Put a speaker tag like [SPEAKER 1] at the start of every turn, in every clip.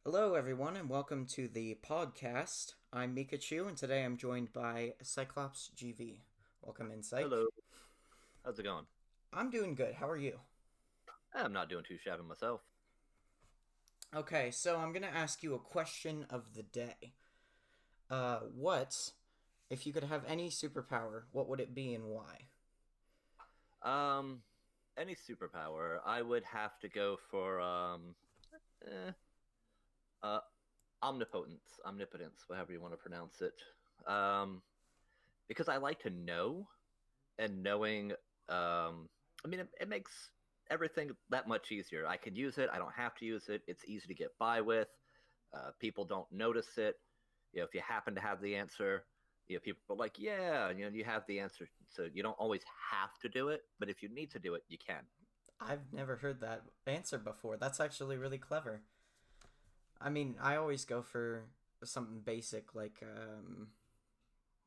[SPEAKER 1] Hello, everyone, and welcome to the Pogcast. I'm Mikachu, and today I'm joined by CyklopzGV. Welcome in, Psych.
[SPEAKER 2] Hello, how's it going?
[SPEAKER 1] I'm doing good. How are you?
[SPEAKER 2] I'm not doing too shabby myself.
[SPEAKER 1] Okay, so I'm gonna ask you a question of the day. What, if you could have any superpower, what would it be and why?
[SPEAKER 2] Um, any superpower, I would have to go for eh, uh, omnipotence, whatever you want to pronounce it. Um, because I like to know, and knowing, I mean, it makes everything that much easier. I can use it. I don't have to use it. It's easy to get by with. People don't notice it. If you happen to have the answer, people are like, yeah, you have the answer. So you don't always have to do it, but if you need to do it, you can.
[SPEAKER 1] I've never heard that answer before. That's actually really clever. I mean, I always go for something basic like,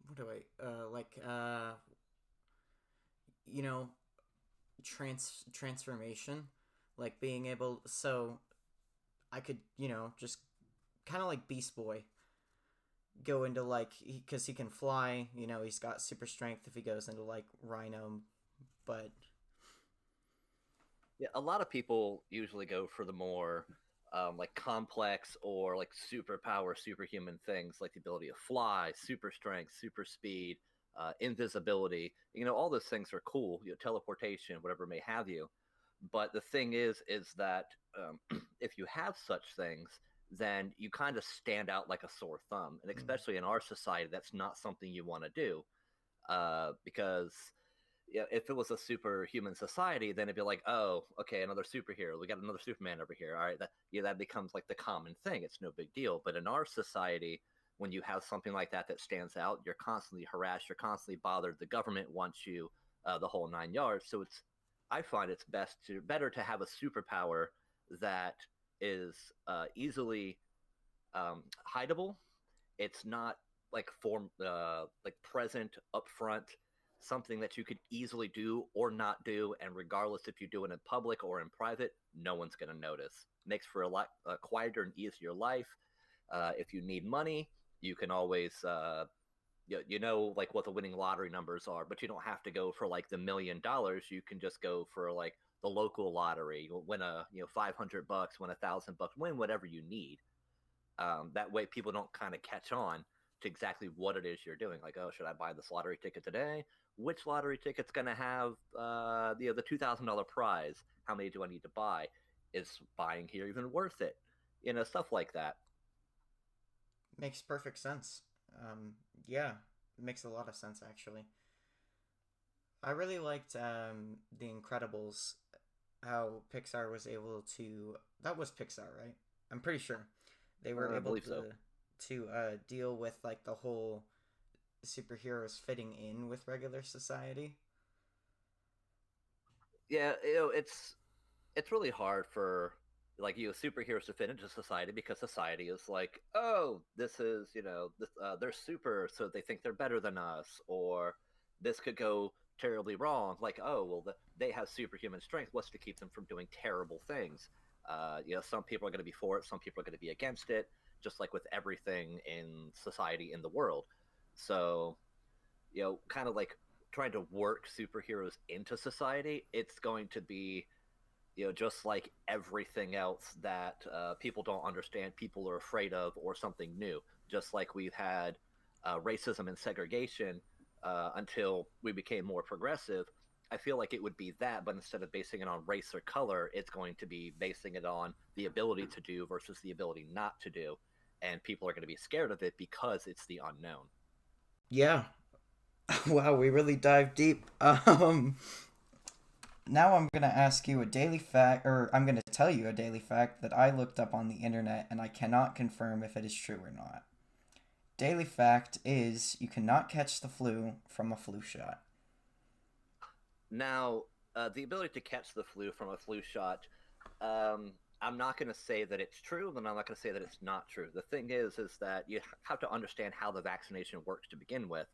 [SPEAKER 1] what do you know, transformation, like being able, so I could, just kind of like Beast Boy, go into like, because he can fly, he's got super strength if he goes into like Rhino, but
[SPEAKER 2] Yeah, a lot of people usually go for the more like complex or like superpower, superhuman things like the ability to fly, super strength, super speed, invisibility. All those things are cool. Teleportation, whatever may have you. But the thing is that if you have such things, then you kind of stand out like a sore thumb, and
[SPEAKER 1] mm,
[SPEAKER 2] especially in our society, that's not something you want to do because if it was a superhuman society, then it'd be like, oh, okay, another superhero. We got another Superman over here. All right, that becomes like the common thing. It's no big deal. But in our society, when you have something like that that stands out, you're constantly harassed. You're constantly bothered. The government wants you, the whole nine yards. So I find it's better to have a superpower that is easily hideable. It's not like like present up front, something that you could easily do or not do, and regardless if you do it in public or in private, no one's going to notice. Makes for a lot quieter and easier life. If you need money, you can always like what the winning lottery numbers are, but you don't have to go for like the $1 million. You can just go for like the local lottery. You'll win a 500 bucks, win 1,000 bucks, win whatever you need. That way, people don't kind of catch on to exactly what it is you're doing. Like, oh, should I buy this lottery ticket today? Which lottery ticket's going to have the $2,000 prize? How many do I need to buy? Is buying here even worth it? Stuff like that.
[SPEAKER 1] makes perfect sense. Yeah, it makes a lot of sense actually. I really liked the Incredibles, how Pixar was able to, that was Pixar, right? I'm pretty sure they were
[SPEAKER 2] I
[SPEAKER 1] able
[SPEAKER 2] believe so.
[SPEAKER 1] to deal with like the whole superheroes fitting in with regular society.
[SPEAKER 2] Yeah, it's really hard for like superheroes to fit into society because society is like, oh, this is they're super, so they think they're better than us, or this could go terribly wrong. Like, oh, well, they have superhuman strength. What's to keep them from doing terrible things? Some people are going to be for it, some people are going to be against it, just like with everything in society in the world. So kind of like trying to work superheroes into society, it's going to be just like everything else that people don't understand, people are afraid of, or something new. Just like we've had racism and segregation until we became more progressive. I feel like it would be that, but instead of basing it on race or color, it's going to be basing it on the ability to do versus the ability not to do. And people are going to be scared of it because it's the unknown.
[SPEAKER 1] Yeah. Wow, we really dive deep. Now I'm gonna ask you a daily fact, or I'm gonna tell you a daily fact that I looked up on the internet, and I cannot confirm if it is true or not. Daily fact is you cannot catch the flu from a flu shot.
[SPEAKER 2] Now, the ability to catch the flu from a flu shot, I'm not going to say that it's true, and I'm not going to say that it's not true. The thing is that you have to understand how the vaccination works to begin with.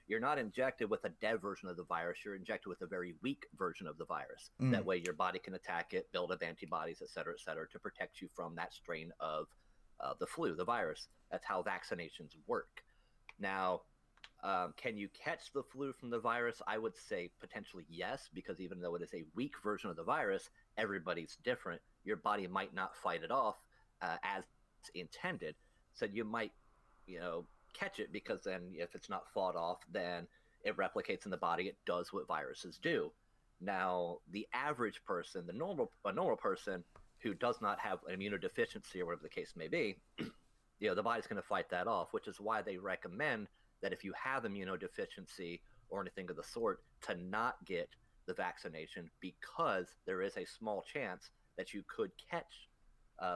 [SPEAKER 2] You're not injected with a dead version of the virus. You're injected with a very weak version of the virus.
[SPEAKER 1] Mm.
[SPEAKER 2] That way, your body can attack it, build up antibodies, et cetera, to protect you from that strain of the flu, the virus. That's how vaccinations work. Now, can you catch the flu from the virus? I would say potentially yes, because even though it is a weak version of the virus, everybody's different. Your body might not fight it off as intended. So you might, catch it because then if it's not fought off, then it replicates in the body. It does what viruses do. Now, the average person, a normal person who does not have an immunodeficiency or whatever the case may be, the body's going to fight that off, which is why they recommend that if you have immunodeficiency or anything of the sort, to not get the vaccination because there is a small chance that you could catch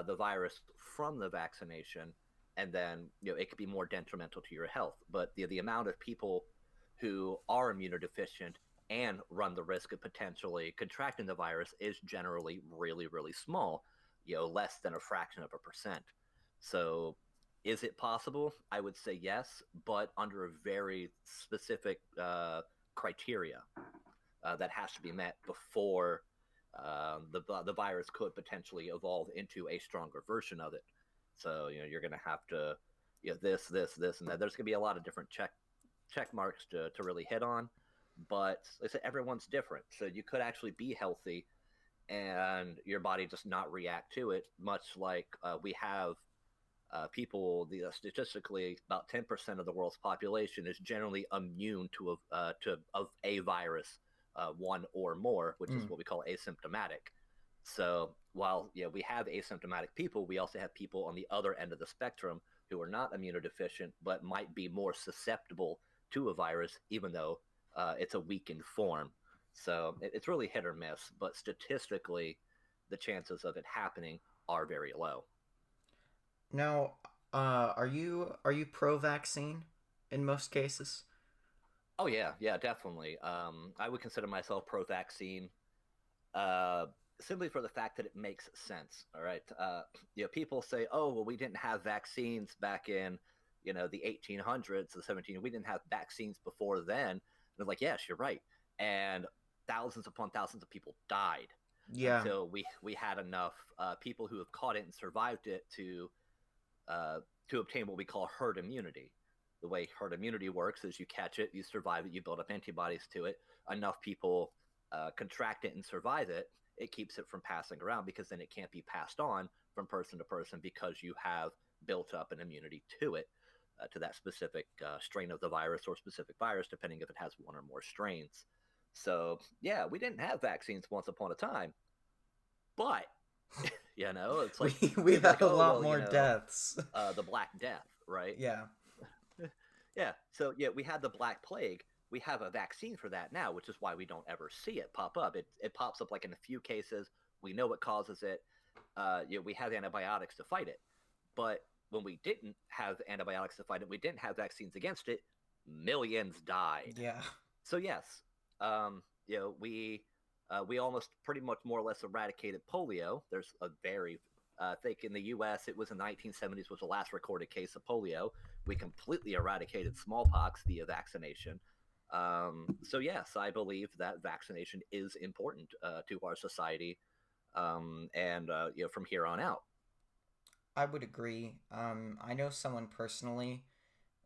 [SPEAKER 2] the virus from the vaccination, and then it could be more detrimental to your health. But the amount of people who are immunodeficient and run the risk of potentially contracting the virus is generally really, really small, less than a fraction of a percent. So is it possible? I would say yes, but under a very specific criteria that has to be met before the virus could potentially evolve into a stronger version of it. So you're going to have to this, and that. There's going to be a lot of different check marks to really hit on, but like I said, everyone's different. So you could actually be healthy and your body just not react to it, much like we have people, statistically, about 10% of the world's population is generally immune to a virus, one or more, which is what we call asymptomatic. So while we have asymptomatic people, we also have people on the other end of the spectrum who are not immunodeficient, but might be more susceptible to a virus, even though it's a weakened form. So it's really hit or miss, but statistically, the chances of it happening are very low.
[SPEAKER 1] Now, are you pro-vaccine in most cases?
[SPEAKER 2] Oh yeah, definitely. I would consider myself pro-vaccine, uh, simply for the fact that it makes sense. All right, people say, "Oh, well, we didn't have vaccines back in, the 1800s, the 17. We didn't have vaccines before then." And it's like, yes, you're right. And thousands upon thousands of people died
[SPEAKER 1] Yeah,
[SPEAKER 2] until we had enough people who have caught it and survived it uh, to obtain what we call herd immunity. The way herd immunity works is you catch it, you survive it, you build up antibodies to it. Enough people contract it and survive it, it keeps it from passing around because then it can't be passed on from person to person because you have built up an immunity to it, to that specific strain of the virus or specific virus, depending if it has one or more strains. So, yeah, we didn't have vaccines once upon a time, but it's
[SPEAKER 1] we
[SPEAKER 2] like
[SPEAKER 1] we've
[SPEAKER 2] people are
[SPEAKER 1] had
[SPEAKER 2] like,
[SPEAKER 1] a
[SPEAKER 2] oh
[SPEAKER 1] lot
[SPEAKER 2] well,
[SPEAKER 1] more deaths.
[SPEAKER 2] the Black Death, right?
[SPEAKER 1] Yeah,
[SPEAKER 2] Yeah. So yeah, we had the Black Plague. We have a vaccine for that now, which is why we don't ever see it pop up. It pops up like in a few cases. We know what causes it. We have antibiotics to fight it. But when we didn't have antibiotics to fight it, we didn't have vaccines against it. Millions died.
[SPEAKER 1] yeah,
[SPEAKER 2] So yes, we almost pretty much more or less eradicated polio. There's a very I think in the U.S. it was in the 1970s was the last recorded case of polio. We completely eradicated smallpox via vaccination. So yes, I believe that vaccination is important to our society, and from here on out.
[SPEAKER 1] I would agree. I know someone personally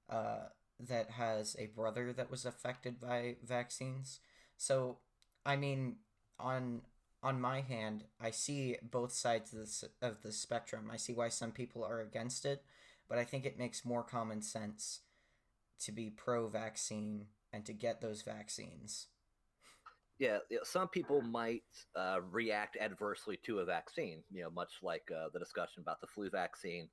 [SPEAKER 1] uh, that has a brother that was affected by vaccines. So, I mean, on on my hand, I see both sides of the spectrum. I see why some people are against it, but I think it makes more common sense to be pro-vaccine and to get those vaccines.
[SPEAKER 2] Yeah, some people might react adversely to a vaccine. Much like the discussion about the flu vaccine.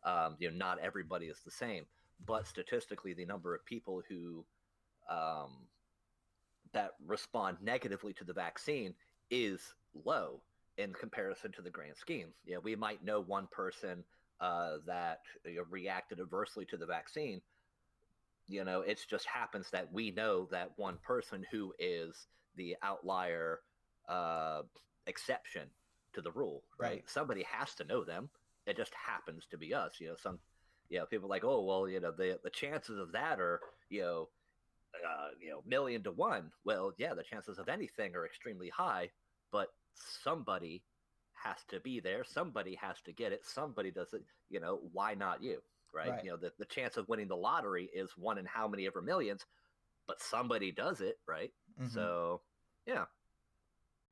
[SPEAKER 2] Not everybody is the same, but statistically, the number of people who um, that respond negatively to the vaccine is low in comparison to the grand scheme. We might know one person that reacted adversely to the vaccine. It just happens that we know that one person who is the outlier uh, exception to the rule, right?
[SPEAKER 1] Right.
[SPEAKER 2] Somebody has to know them. It just happens to be us. People are like, oh well, the chances of that are million to one. Well, yeah, the chances of anything are extremely high, but somebody has to be there. Somebody has to get it. Somebody does it. Why not you? Right?
[SPEAKER 1] Right.
[SPEAKER 2] The chance of winning the lottery is one in how many ever millions, but somebody does it, right?
[SPEAKER 1] Mm-hmm.
[SPEAKER 2] So, yeah.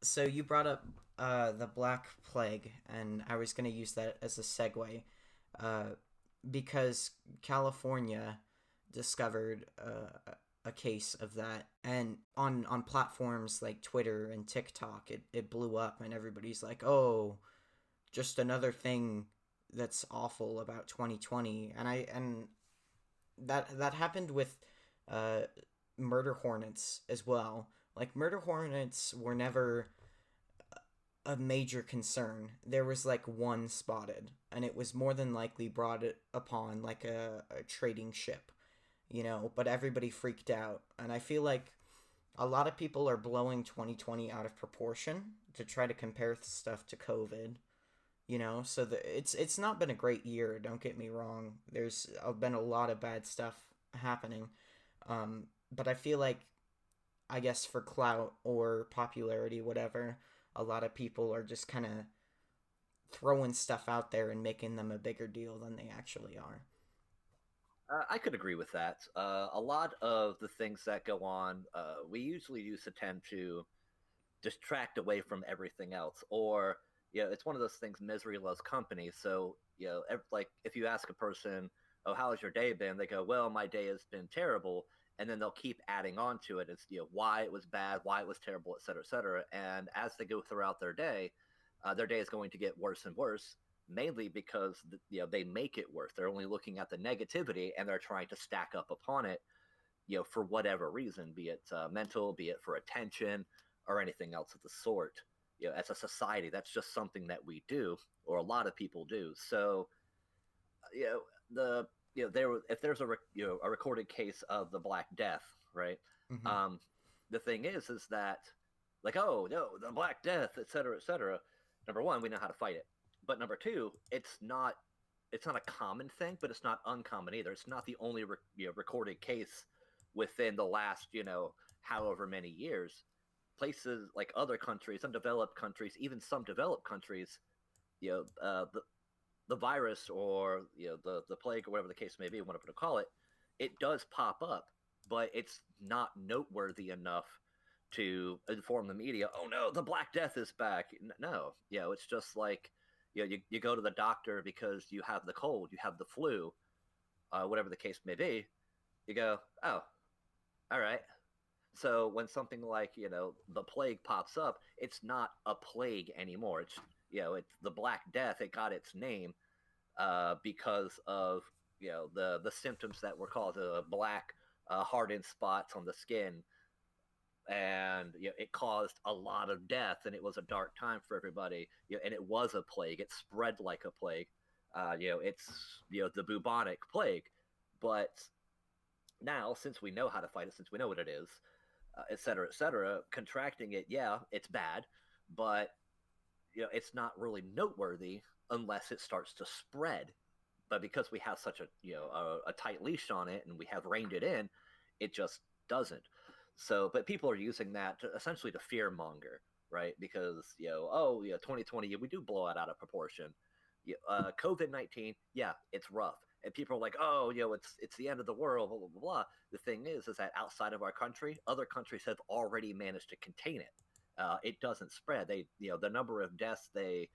[SPEAKER 1] So you brought up the Black Plague, and I was going to use that as a segue, uh, because California discovered a case of that, and on platforms like Twitter and TikTok, it blew up, and everybody's like, "Oh, just another thing that's awful about 2020," and that happened with uh, murder hornets as well. Like murder hornets were never a major concern. There was like one spotted, and it was more than likely brought it upon like a trading ship, but everybody freaked out. And I feel like a lot of people are blowing 2020 out of proportion to try to compare stuff to COVID. So it's not been a great year. Don't get me wrong. There's been a lot of bad stuff happening, but I feel like, I guess for clout or popularity, whatever, a lot of people are just kind of throwing stuff out there and making them a bigger deal than they actually are.
[SPEAKER 2] I could agree with that. A lot of the things that go on, we usually used to tend to distract away from everything else. Or, it's one of those things, misery loves company. So, like if you ask a person, oh, how's your day been? They go, well, my day has been terrible. And then they'll keep adding on to it. It's, why it was bad, why it was terrible, et cetera, et cetera. And as they go throughout their day is going to get worse and worse, mainly because, they make it worse. They're only looking at the negativity and they're trying to stack up upon it, for whatever reason, be it mental, be it for attention, or anything else of the sort. As a society, that's just something that we do, or a lot of people do. So, you know, the if there's a recorded case of the Black Death, right?
[SPEAKER 1] Mm-hmm.
[SPEAKER 2] Um, the thing is that, like, oh no, the Black Death, et cetera, et cetera. Number one, we know how to fight it, but number two, it's not a common thing, but it's not uncommon either. It's not the only recorded case within the last however many years. Places like other countries, undeveloped countries, even some developed countries, you know, the virus, or the plague, or whatever the case may be, whatever to call it, it does pop up, but it's not noteworthy enough to inform the media. Oh no, the Black Death is back. No, it's just like you go to the doctor because you have the cold, you have the flu, whatever the case may be. You go, oh, all right. So when something like the plague pops up, it's not a plague anymore. It's the Black Death. It got its name because of the symptoms that were called black hardened spots on the skin, and it caused a lot of death, and it was a dark time for everybody. And it was a plague. It spread like a plague. It's the bubonic plague, but now, since we know how to fight it, since we know what it is, et cetera, et cetera, contracting it, yeah, it's bad, but it's not really noteworthy unless it starts to spread. But because we have such a tight leash on it and we have reined it in, it just doesn't. So, but people are using that essentially to fear monger, right? Because 2020, we do blow it out of proportion. COVID-19, yeah, it's rough, and people are like, oh, it's the end of the world, blah blah blah blah. The thing is that outside of our country, other countries have already managed to contain it. It doesn't spread. The number of deaths they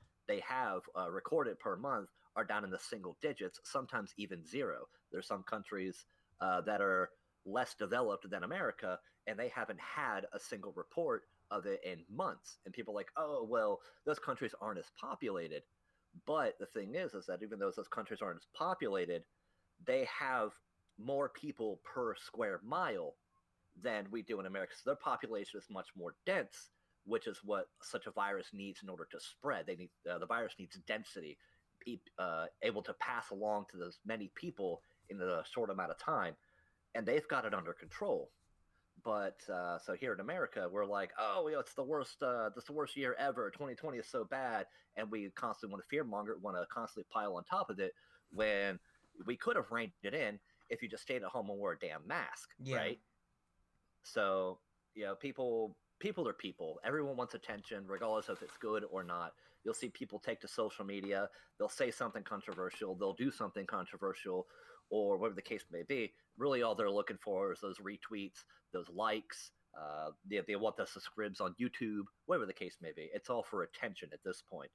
[SPEAKER 2] have recorded per month are down in the single digits, sometimes even zero. There's some countries that are less developed than America, and they haven't had a single report of it in months. And people are like, oh, well, those countries aren't as populated. But the thing is that even though those countries aren't as populated, they have more people per square mile than we do in America. So their population is much more dense, which is what such a virus needs in order to spread. The virus needs density, able to pass along to as many people in a short amount of time, and they've got it under control. But so here in America, we're like, oh, it's the worst. This is the worst year ever. 2020 is so bad, and we constantly want to fearmonger, want to constantly pile on top of it, when we could have reined it in if you just stayed at home and wore a damn mask,
[SPEAKER 1] Yeah.
[SPEAKER 2] right? So people. people are people. Everyone wants attention, regardless if it's good or not. You'll see people take to social media. They'll say something controversial. They'll do something controversial, or whatever the case may be. Really, all they're looking for is those retweets, those likes. They want the subscribes on YouTube, whatever the case may be. It's all for attention at this point.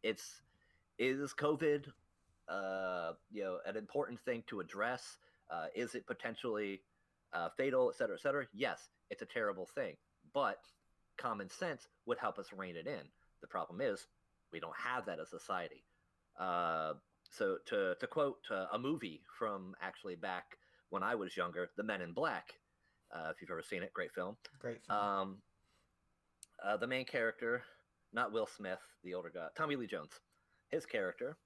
[SPEAKER 2] It's is COVID, an important thing to address? Is it potentially fatal, et cetera, et cetera? Yes, it's a terrible thing, but common sense would help us rein it in. The problem is we don't have that as a society. So to quote a movie from actually back when I was younger, The Men in Black, if you've ever seen it, great film.
[SPEAKER 1] Great film.
[SPEAKER 2] The main character, not Will Smith, the older guy, Tommy Lee Jones, his character,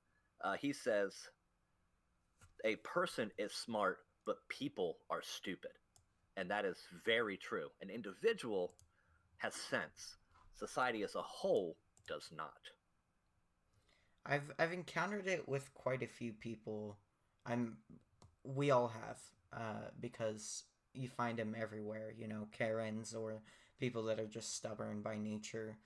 [SPEAKER 2] he says, a person is smart, but people are stupid. And that is very true. An individual has sense. Society as a whole does not.
[SPEAKER 1] I've encountered it with quite a few people. We all have, because you find them everywhere. You know, Karens or people that are just stubborn by nature.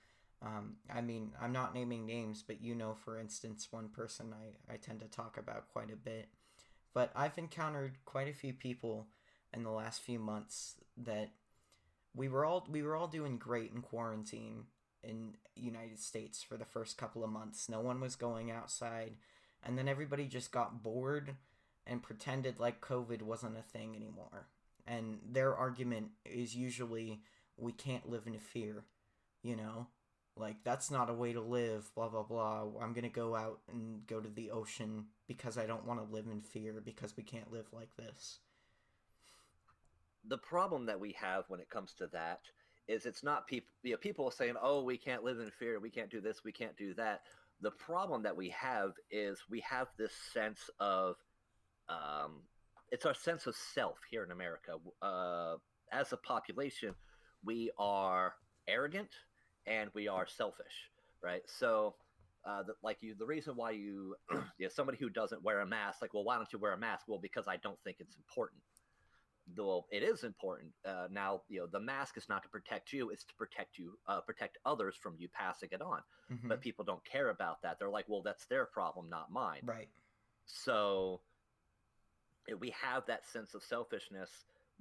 [SPEAKER 1] I mean, I'm not naming names, but you know, for instance, one person I tend to talk about quite a bit. But I've encountered quite a few people in the last few months that we were all doing great in quarantine in United States for the first couple of months. No one was going outside, and then everybody just got bored and pretended like COVID wasn't a thing anymore. And their argument is usually, we can't live in fear, you know? Like, that's not a way to live, blah, blah, blah. I'm going to go out and go to the ocean because I don't want to live in fear because we can't live like this.
[SPEAKER 2] The problem that we have when it comes to that is it's not people, people saying, oh, we can't live in fear, we can't do this, we can't do that. The problem that we have is we have this sense of, it's our sense of self here in America. As a population, we are arrogant and we are selfish, right? So, the reason why you, somebody who doesn't wear a mask, like, well, why don't you wear a mask? Well, because I don't think it's important. Though it is important. Now, the mask is not to protect you; it's to protect others from you passing it on.
[SPEAKER 1] Mm-hmm.
[SPEAKER 2] But people don't care about that. They're like, well, that's their problem, not mine.
[SPEAKER 1] Right.
[SPEAKER 2] So we have that sense of selfishness.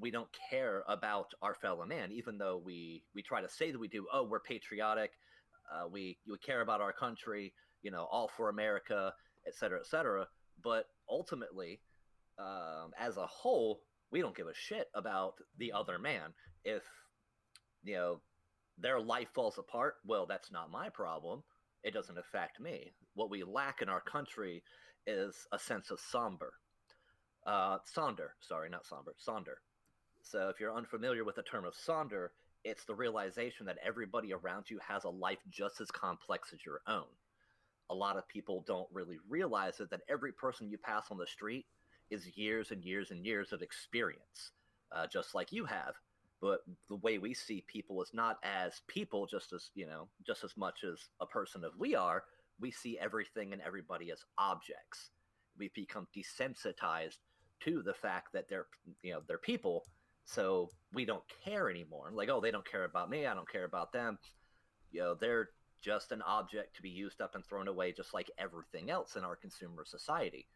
[SPEAKER 2] We don't care about our fellow man, even though we try to say that we do. Oh, we're patriotic. We care about our country. All for America, et cetera, et cetera. But ultimately, as a whole, we don't give a shit about the other man. If their life falls apart, well, that's not my problem. It doesn't affect me. What we lack in our country is a sense of sonder. So if you're unfamiliar with the term of sonder, it's the realization that everybody around you has a life just as complex as your own. A lot of people don't really realize it, that every person you pass on the street is years and years and years of experience, just like you have. But the way we see people is not as people, just as much as a person as we are. We see everything and everybody as objects. We've become desensitized to the fact that they're people, so we don't care anymore. Like, oh, they don't care about me, I don't care about them. They're just an object to be used up and thrown away, just like everything else in our consumer society.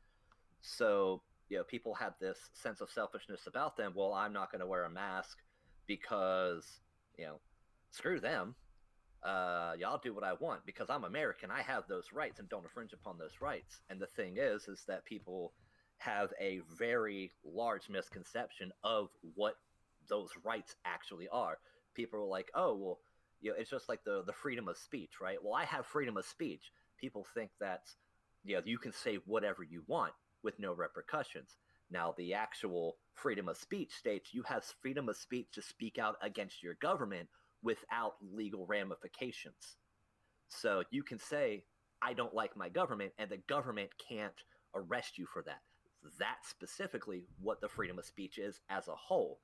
[SPEAKER 2] So people have this sense of selfishness about them. Well, I'm not going to wear a mask because screw them. Y'all do what I want because I'm American. I have those rights and don't infringe upon those rights. And the thing is that people have a very large misconception of what those rights actually are. People are like, oh, well, it's just like the freedom of speech, right? Well, I have freedom of speech. People think that you can say whatever you want with no repercussions. Now, the actual freedom of speech states you have freedom of speech to speak out against your government without legal ramifications. So you can say, I don't like my government, and the government can't arrest you for that. That's specifically what the freedom of speech is as a whole.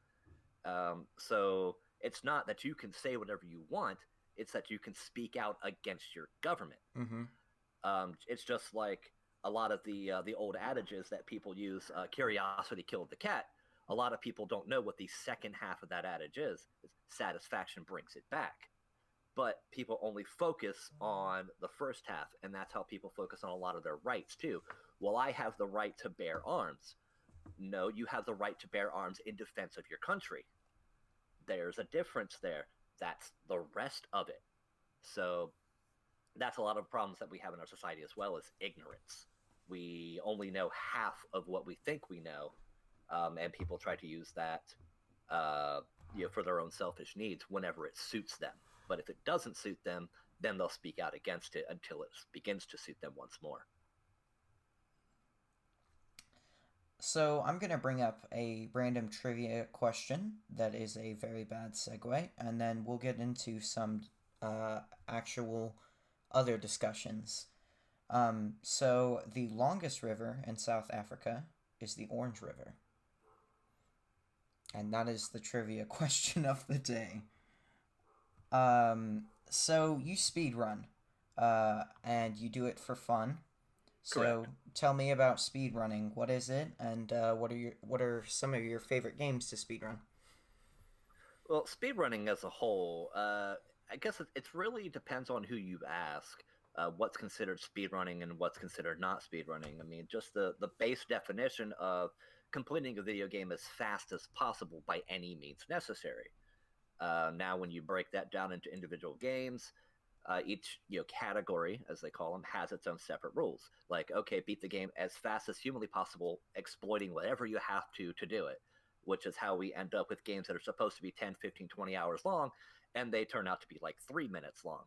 [SPEAKER 2] So it's not that you can say whatever you want, it's that you can speak out against your government.
[SPEAKER 1] Mm-hmm.
[SPEAKER 2] It's just like a lot of the old adages that people use, curiosity killed the cat. A lot of people don't know what the second half of that adage is satisfaction brings it back. But people only focus on the first half, and that's how people focus on a lot of their rights too. Well, I have the right to bear arms. No, you have the right to bear arms in defense of your country. There's a difference there. That's the rest of it. So that's a lot of problems that we have in our society as well as ignorance. We only know half of what we think we know, and people try to use that for their own selfish needs whenever it suits them. But if it doesn't suit them, then they'll speak out against it until it begins to suit them once more.
[SPEAKER 1] So I'm going to bring up a random trivia question that is a very bad segue, and then we'll get into some actual other discussions. So the longest river in South Africa is the Orange River. And that is the trivia question of the day. So you speed run, and you do it for fun. So
[SPEAKER 2] Correct.
[SPEAKER 1] tell me about speed running. What is it, and what are some of your favorite games to speed run?
[SPEAKER 2] Well, speedrunning as a whole, I guess it really depends on who you ask. What's considered speedrunning and what's considered not speedrunning. I mean, just the base definition of completing a video game as fast as possible by any means necessary. Now, when you break that down into individual games, each category, as they call them, has its own separate rules. Like, okay, beat the game as fast as humanly possible, exploiting whatever you have to do it, which is how we end up with games that are supposed to be 10, 15, 20 hours long, and they turn out to be like 3 minutes long.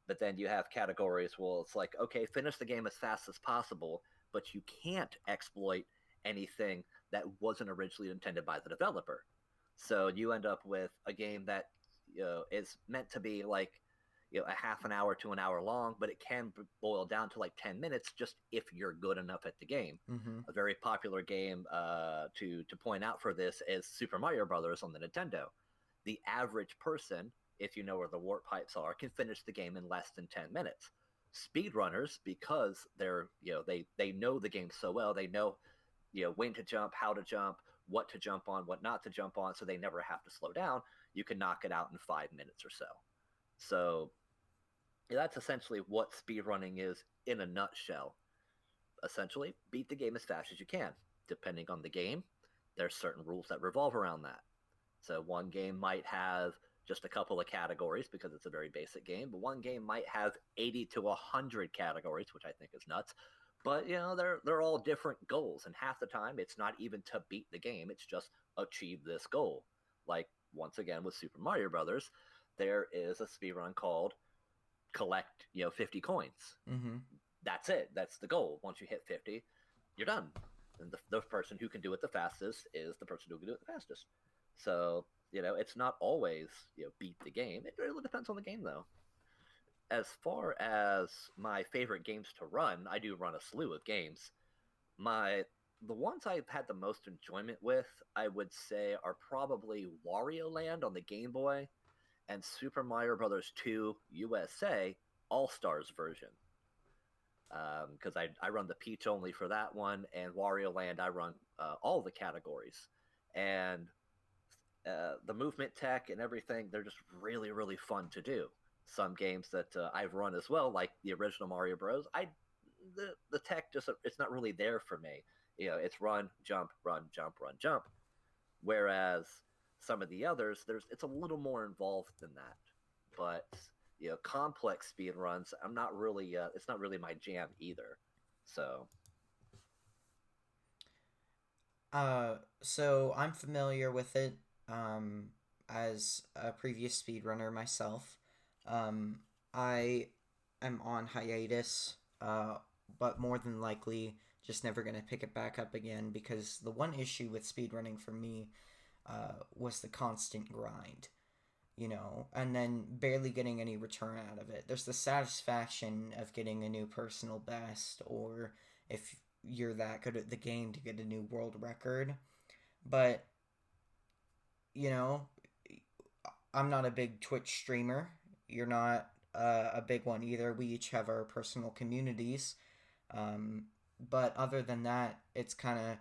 [SPEAKER 2] But then you have categories, well, it's like, okay, finish the game as fast as possible, but you can't exploit anything that wasn't originally intended by the developer. So you end up with a game that is meant to be like a half an hour to an hour long, but it can boil down to like 10 minutes just if you're good enough at the game.
[SPEAKER 1] Mm-hmm.
[SPEAKER 2] A very popular game to point out for this is Super Mario Brothers on the Nintendo. The average person, if you know where the warp pipes are, can finish the game in less than 10 minutes. Speedrunners, because they know the game so well, they know when to jump, how to jump, what to jump on, what not to jump on, so they never have to slow down. You can knock it out in 5 minutes or so. So that's essentially what speedrunning is in a nutshell. Essentially, beat the game as fast as you can. Depending on the game, there's certain rules that revolve around that. So one game might have just a couple of categories because it's a very basic game, but one game might have 80 to 100 categories, which I think is nuts. But they're all different goals, and half the time it's not even to beat the game; it's just achieve this goal. Like once again with Super Mario Brothers, there is a speedrun called collect 50 coins.
[SPEAKER 1] Mm-hmm.
[SPEAKER 2] That's it. That's the goal. Once you hit 50, you're done. And the person who can do it the fastest is the person who can do it the fastest. So it's not always beat the game. It really depends on the game though. As far as my favorite games to run, I do run a slew of games. The ones I've had the most enjoyment with, I would say, are probably Wario Land on the Game Boy and Super Mario Brothers 2 USA All Stars version. Because I run the Peach only for that one, and Wario Land I run all the categories, and the movement tech and everything, they're just really really fun to do. Some games that I've run as well, like the original Mario Bros, the tech just it's not really there for me. It's run, jump, run, jump, run, jump. Whereas some of the others, it's a little more involved than that. But complex speed runs, I'm not really. It's not really my jam either. So
[SPEAKER 1] So I'm familiar with it as a previous speedrunner myself. I am on hiatus, but more than likely just never going to pick it back up again because the one issue with speedrunning for me was the constant grind, and then barely getting any return out of it. There's the satisfaction of getting a new personal best, or if you're that good at the game to get a new world record. But, you know, I'm not a big Twitch streamer. You're not a big one either. We each have our personal communities. But other than that, it's kind of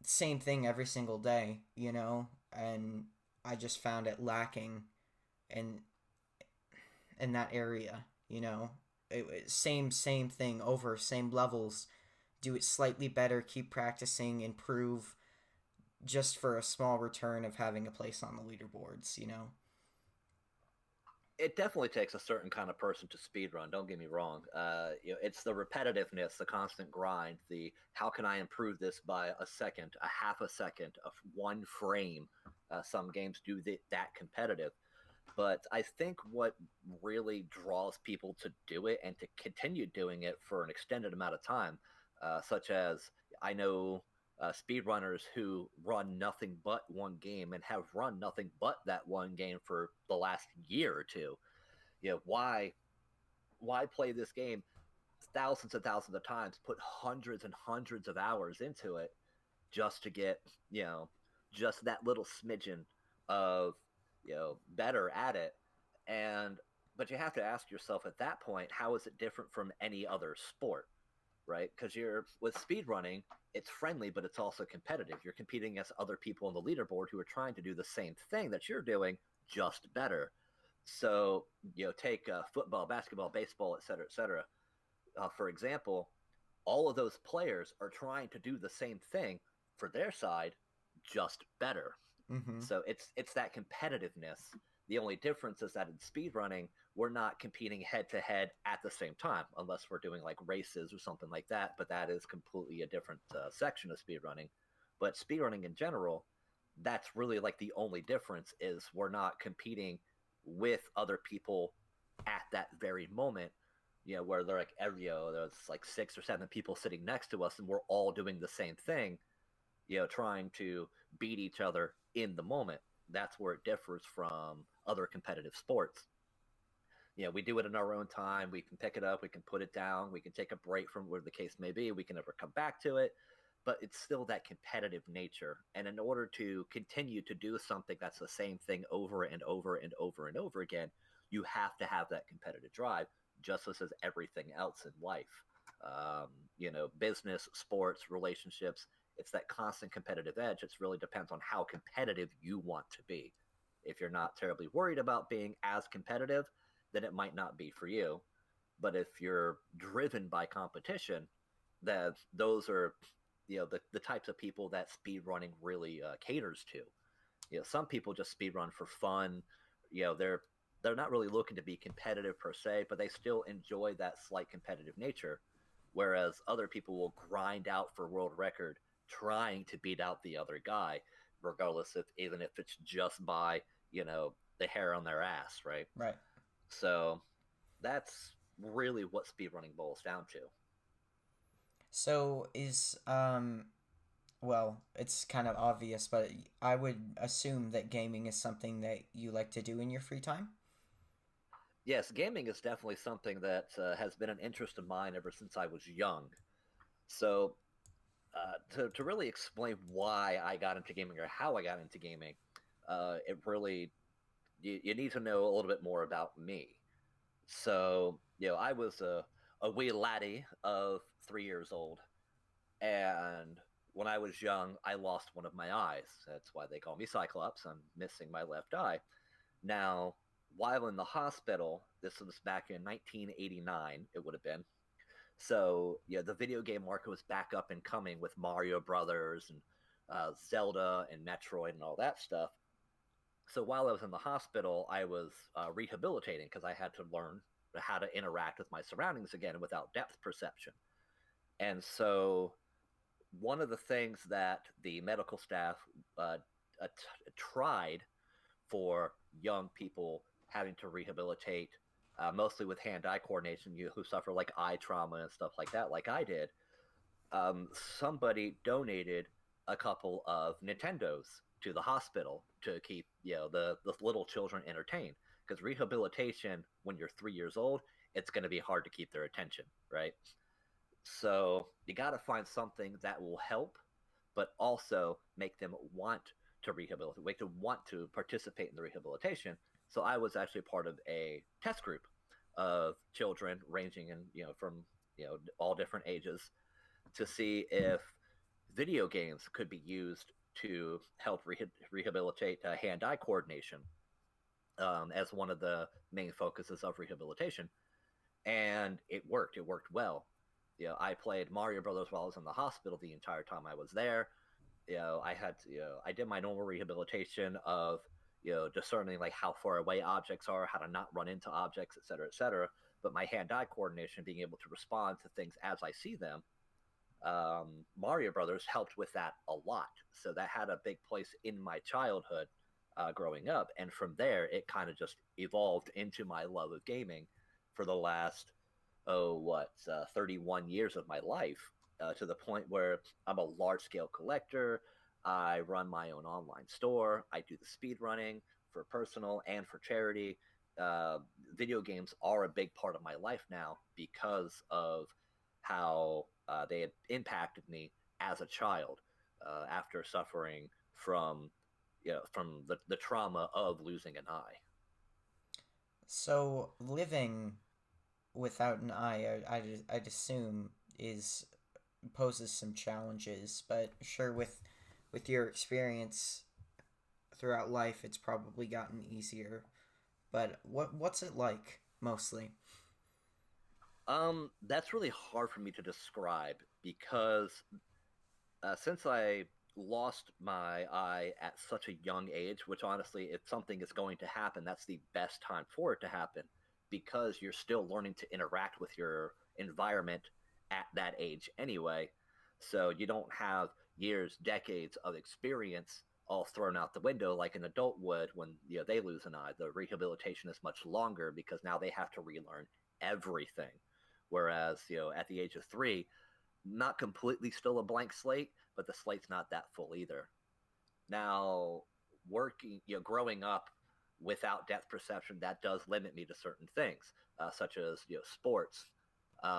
[SPEAKER 1] same thing every single day, you know, and I just found it lacking in in that area, you know. Same thing over same levels. Do it slightly better, keep practicing, improve, just for a small return of having a place on the leaderboards, you know.
[SPEAKER 2] It definitely takes a certain kind of person to speedrun. Don't get me wrong. It's the repetitiveness, the constant grind, the how can I improve this by a second, a half a second, of one frame. Some games do that competitive, but I think what really draws people to do it and to continue doing it for an extended amount of time, such as I know speedrunners who run nothing but one game and have run nothing but that one game for the last year or two. Why play this game thousands and thousands of times, put hundreds and hundreds of hours into it just to get just that little smidgen of better at it. And but you have to ask yourself at that point, how is it different from any other sport, right? Because you're with speedrunning, it's friendly, but it's also competitive. You're competing against other people on the leaderboard who are trying to do the same thing that you're doing, just better. So take football, basketball, baseball, et cetera, for example. All of those players are trying to do the same thing for their side, just better.
[SPEAKER 1] Mm-hmm.
[SPEAKER 2] So it's that competitiveness. The only difference is that in speedrunning, we're not competing head to head at the same time, unless we're doing like races or something like that. But that is completely a different section of speedrunning. But speedrunning in general, that's really like the only difference is we're not competing with other people at that very moment. Where they're like there's like 6 or 7 people sitting next to us, and we're all doing the same thing. Trying to beat each other in the moment. That's where it differs from other competitive sports. We do it in our own time. We can pick it up, we can put it down, we can take a break from where the case may be. We can never come back to it, but it's still that competitive nature. And in order to continue to do something that's the same thing over and over and over and over again, you have to have that competitive drive, just as everything else in life. Business, sports, relationships, it's that constant competitive edge. It really depends on how competitive you want to be. If you're not terribly worried about being as competitive, then it might not be for you. But if you're driven by competition, then those are the types of people that speed running really caters to. Some people just speed run for fun. They're not really looking to be competitive per se, but they still enjoy that slight competitive nature. Whereas other people will grind out for world record, trying to beat out the other guy, regardless if even if it's just by the hair on their ass, right?
[SPEAKER 1] Right.
[SPEAKER 2] So that's really what speedrunning boils down to.
[SPEAKER 1] So is well, it's kind of obvious, but I would assume that gaming is something that you like to do in your free time.
[SPEAKER 2] Yes, gaming is definitely something that has been an interest of mine ever since I was young. So to really explain why I got into gaming or how I got into gaming, it really you need to know a little bit more about me. So I was a wee laddie of 3 years old, and when I was young, I lost one of my eyes. That's why they call me Cyclops. I'm missing my left eye. Now, while in the hospital, this was back in 1989, it would have been. So, the video game market was back up and coming with Mario Brothers and Zelda and Metroid and all that stuff. So, while I was in the hospital, I was rehabilitating because I had to learn how to interact with my surroundings again without depth perception. And so, one of the things that the medical staff tried for young people having to rehabilitate, mostly with hand-eye coordination, you who suffer like eye trauma and stuff like that, like I did. Somebody donated a couple of Nintendos to the hospital to keep the little children entertained. Because rehabilitation, when you're 3 years old, it's going to be hard to keep their attention, right? So you got to find something that will help, but also make them want to rehabilitate, make them want to participate in the rehabilitation. So I was actually part of a test group of children ranging in from all different ages to see if video games could be used to help rehabilitate hand-eye coordination as one of the main focuses of rehabilitation, and it worked. It worked well. I played Mario Brothers while I was in the hospital the entire time I was there. I had to, I did my normal rehabilitation of, discerning like how far away objects are, how to not run into objects, et cetera, et cetera. But my hand-eye coordination, being able to respond to things as I see them, Mario Brothers helped with that a lot. So that had a big place in my childhood growing up, and from there it kind of just evolved into my love of gaming for the last 31 years of my life, to the point where I'm a large scale collector. I run my own online store. I do the speed running for personal and for charity. Uh, Video games are a big part of my life now because of how they had impacted me as a child after suffering from from the trauma of losing an eye.
[SPEAKER 1] So living without an eye, I'd assume is poses some challenges, but sure, with your experience throughout life, it's probably gotten easier. But what's it like mostly?
[SPEAKER 2] That's really hard for me to describe because since I lost my eye at such a young age, which honestly, if something is going to happen, that's the best time for it to happen because you're still learning to interact with your environment at that age anyway. So you don't have years, decades of experience all thrown out the window like an adult would when they lose an eye. The rehabilitation is much longer because now they have to relearn everything. Whereas at the age of 3, not completely still a blank slate, but the slate's not that full either. Now, growing up without depth perception, that does limit me to certain things, such as sports,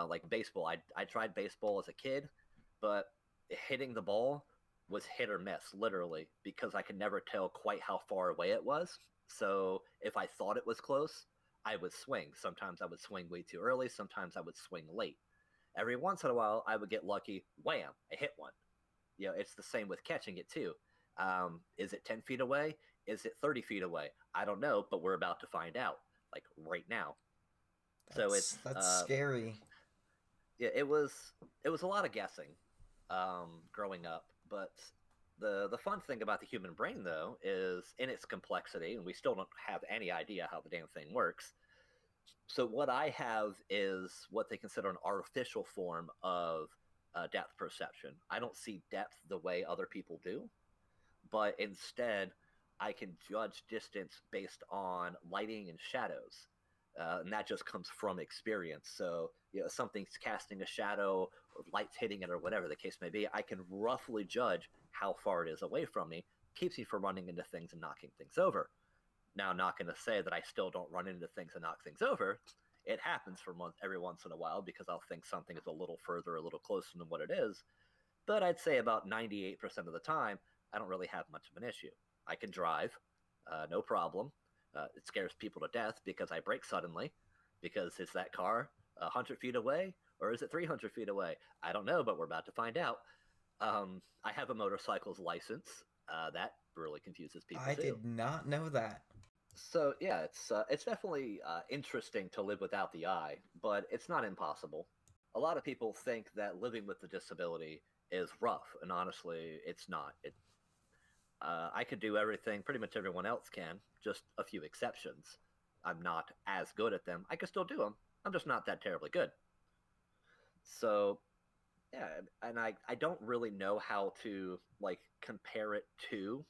[SPEAKER 2] like baseball. I tried baseball as a kid, but hitting the ball was hit or miss, literally, because I could never tell quite how far away it was. So if I thought it was close, I would swing. Sometimes I would swing way too early. Sometimes I would swing late. Every once in a while, I would get lucky. Wham! I hit one. It's the same with catching it too. Is it 10 feet away? Is it 30 feet away? I don't know, but we're about to find out, like right now. So it's
[SPEAKER 1] That's scary.
[SPEAKER 2] yeah, it was a lot of guessing growing up, but the fun thing about the human brain though is in its complexity, and we still don't have any idea how the damn thing works. So what I have is what they consider an artificial form of depth perception. I don't see depth the way other people do, but instead I can judge distance based on lighting and shadows. And that just comes from experience. So, something's casting a shadow or light's hitting it or whatever the case may be, I can roughly judge how far it is away from me. Keeps me from running into things and knocking things over. Now, I'm not going to say that I still don't run into things and knock things over. It happens for every once in a while because I'll think something is a little further, a little closer than what it is. But I'd say about 98% of the time, I don't really have much of an issue. I can drive, no problem. It scares people to death because I brake suddenly, because is that car 100 feet away or is it 300 feet away? I don't know, but we're about to find out. I have a motorcycle's license. That really confuses people
[SPEAKER 1] I
[SPEAKER 2] too.
[SPEAKER 1] did not know that.
[SPEAKER 2] So yeah, it's definitely interesting to live without the eye, but it's not impossible. A lot of people think that living with the disability is rough, and honestly, it's not. I could do everything pretty much everyone else can, just a few exceptions. I'm not as good at them. I can still do them. I'm just not that terribly good. So yeah, and I don't really know how to like compare it to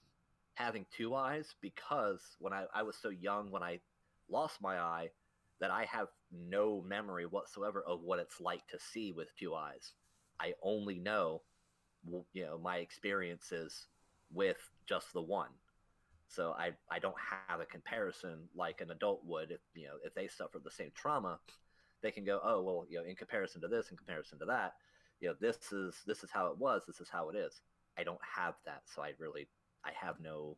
[SPEAKER 2] having 2 eyes because when I was so young when I lost my eye that I have no memory whatsoever of what it's like to see with 2 eyes. I only know my experiences with just the one. So I don't have a comparison like an adult would if they suffer the same trauma. They can go, oh well, in comparison to this, in comparison to that, this is how it was, this is how it is. I don't have that, so I have no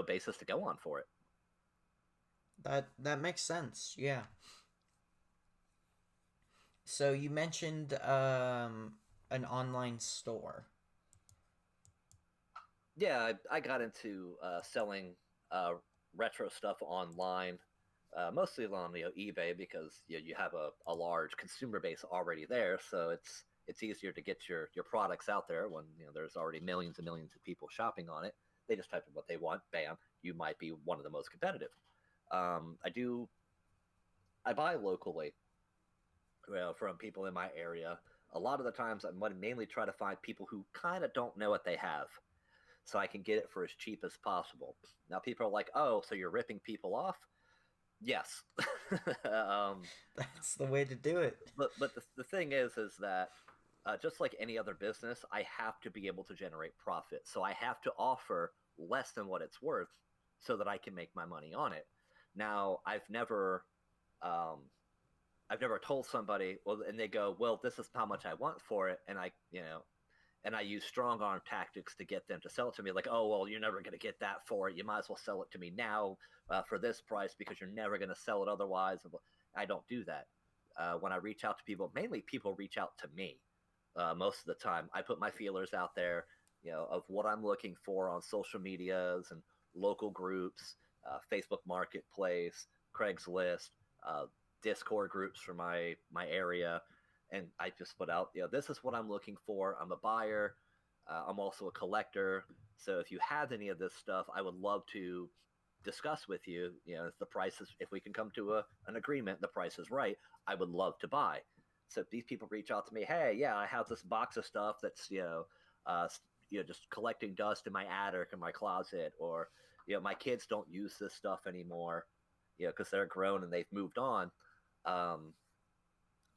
[SPEAKER 2] basis to go on for it.
[SPEAKER 1] That makes sense. Yeah. So you mentioned an online store.
[SPEAKER 2] Yeah, I got into selling uh, retro stuff online, mostly on eBay because you have a large consumer base already there, so it's easier to get your products out there when there's already millions and millions of people shopping on it. They just type in what they want, bam, you might be one of the most competitive. I buy locally, from people in my area. A lot of the times, I mainly try to find people who kind of don't know what they have, so I can get it for as cheap as possible. Now, people are like, "Oh, so you're ripping people off?" Yes,
[SPEAKER 1] That's the way to do it.
[SPEAKER 2] but the thing is that just like any other business, I have to be able to generate profit. So I have to offer less than what it's worth so that I can make my money on it. Now, um, I've never told somebody, well, and they go, well, this is how much I want for it, and I use strong arm tactics to get them to sell it to me. Like, oh, well, you're never going to get that for it. You might as well sell it to me now for this price because you're never going to sell it otherwise. I don't do that. When I reach out to people, mainly people reach out to me most of the time. I put my feelers out there, of what I'm looking for on social medias and local groups, Facebook Marketplace, Craigslist, uh, Discord groups for my area, and I just put out, this is what I'm looking for. I'm a buyer. I'm also a collector. So if you have any of this stuff, I would love to discuss with you. If the price is, if we can come to an agreement, the price is right, I would love to buy. So if these people reach out to me, hey, yeah, I have this box of stuff that's uh, just collecting dust in my attic or my closet, or my kids don't use this stuff anymore, because they're grown and they've moved on. Um,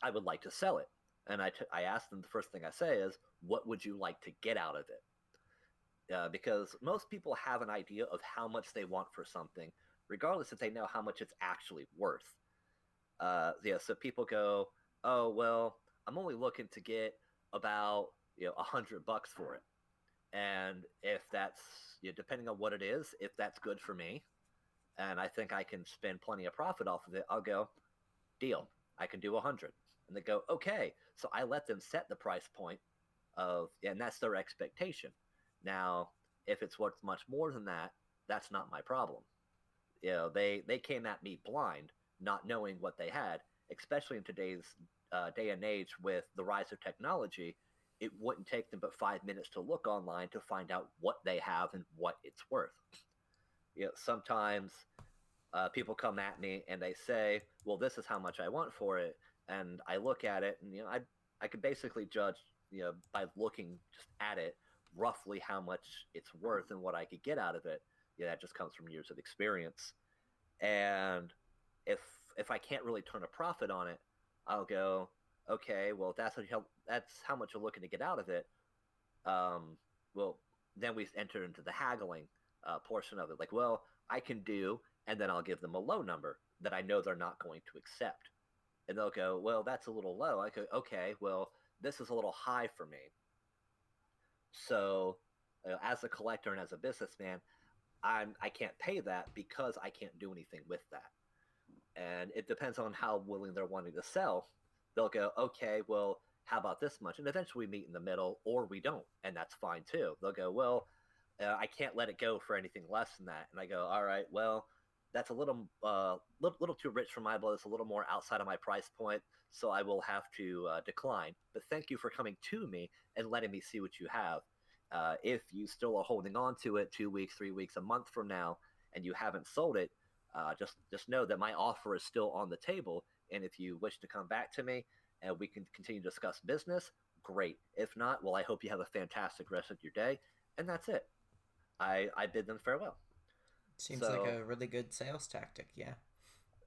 [SPEAKER 2] I would like to sell it. And I asked them, the first thing I say is, what would you like to get out of it? Because most people have an idea of how much they want for something, regardless if they know how much it's actually worth. So people go, oh, well, I'm only looking to get about $100 for it. And if that's, depending on what it is, if that's good for me, and I think I can spend plenty of profit off of it, I'll go, deal. I can do 100. And they go, okay. So I let them set the price point and that's their expectation. Now, if it's worth much more than that, that's not my problem. They came at me blind, not knowing what they had, especially in today's day and age with the rise of technology. It wouldn't take them but 5 minutes to look online to find out what they have and what it's worth. Sometimes people come at me and they say, well, this is how much I want for it. And I look at it and, I could basically judge, by looking just at it, roughly how much it's worth and what I could get out of it. That just comes from years of experience. And if if I can't really turn a profit on it, I'll go, okay, well, if that's how much you're looking to get out of it. Um, well, then we enter into the haggling portion of it. Like, well, I can do, and then I'll give them a low number that I know they're not going to accept. And they'll go, well, that's a little low. I go, okay, well, this is a little high for me. So, as a collector and as a businessman, I can't pay that because I can't do anything with that. And it depends on how willing they're wanting to sell. They'll go, okay, well, how about this much? And eventually we meet in the middle, or we don't, and that's fine too. They'll go, well, I can't let it go for anything less than that. And I go, all right, well, that's a little too rich for my blood. It's a little more outside of my price point, so I will have to decline. But thank you for coming to me and letting me see what you have. If you still are holding on to it 2 weeks, 3 weeks, a month from now, and you haven't sold it, just know that my offer is still on the table. And if you wish to come back to me and we can continue to discuss business, great. If not, well, I hope you have a fantastic rest of your day. And that's it. I bid them farewell.
[SPEAKER 1] Seems like
[SPEAKER 2] So,
[SPEAKER 1] a really good sales tactic, yeah.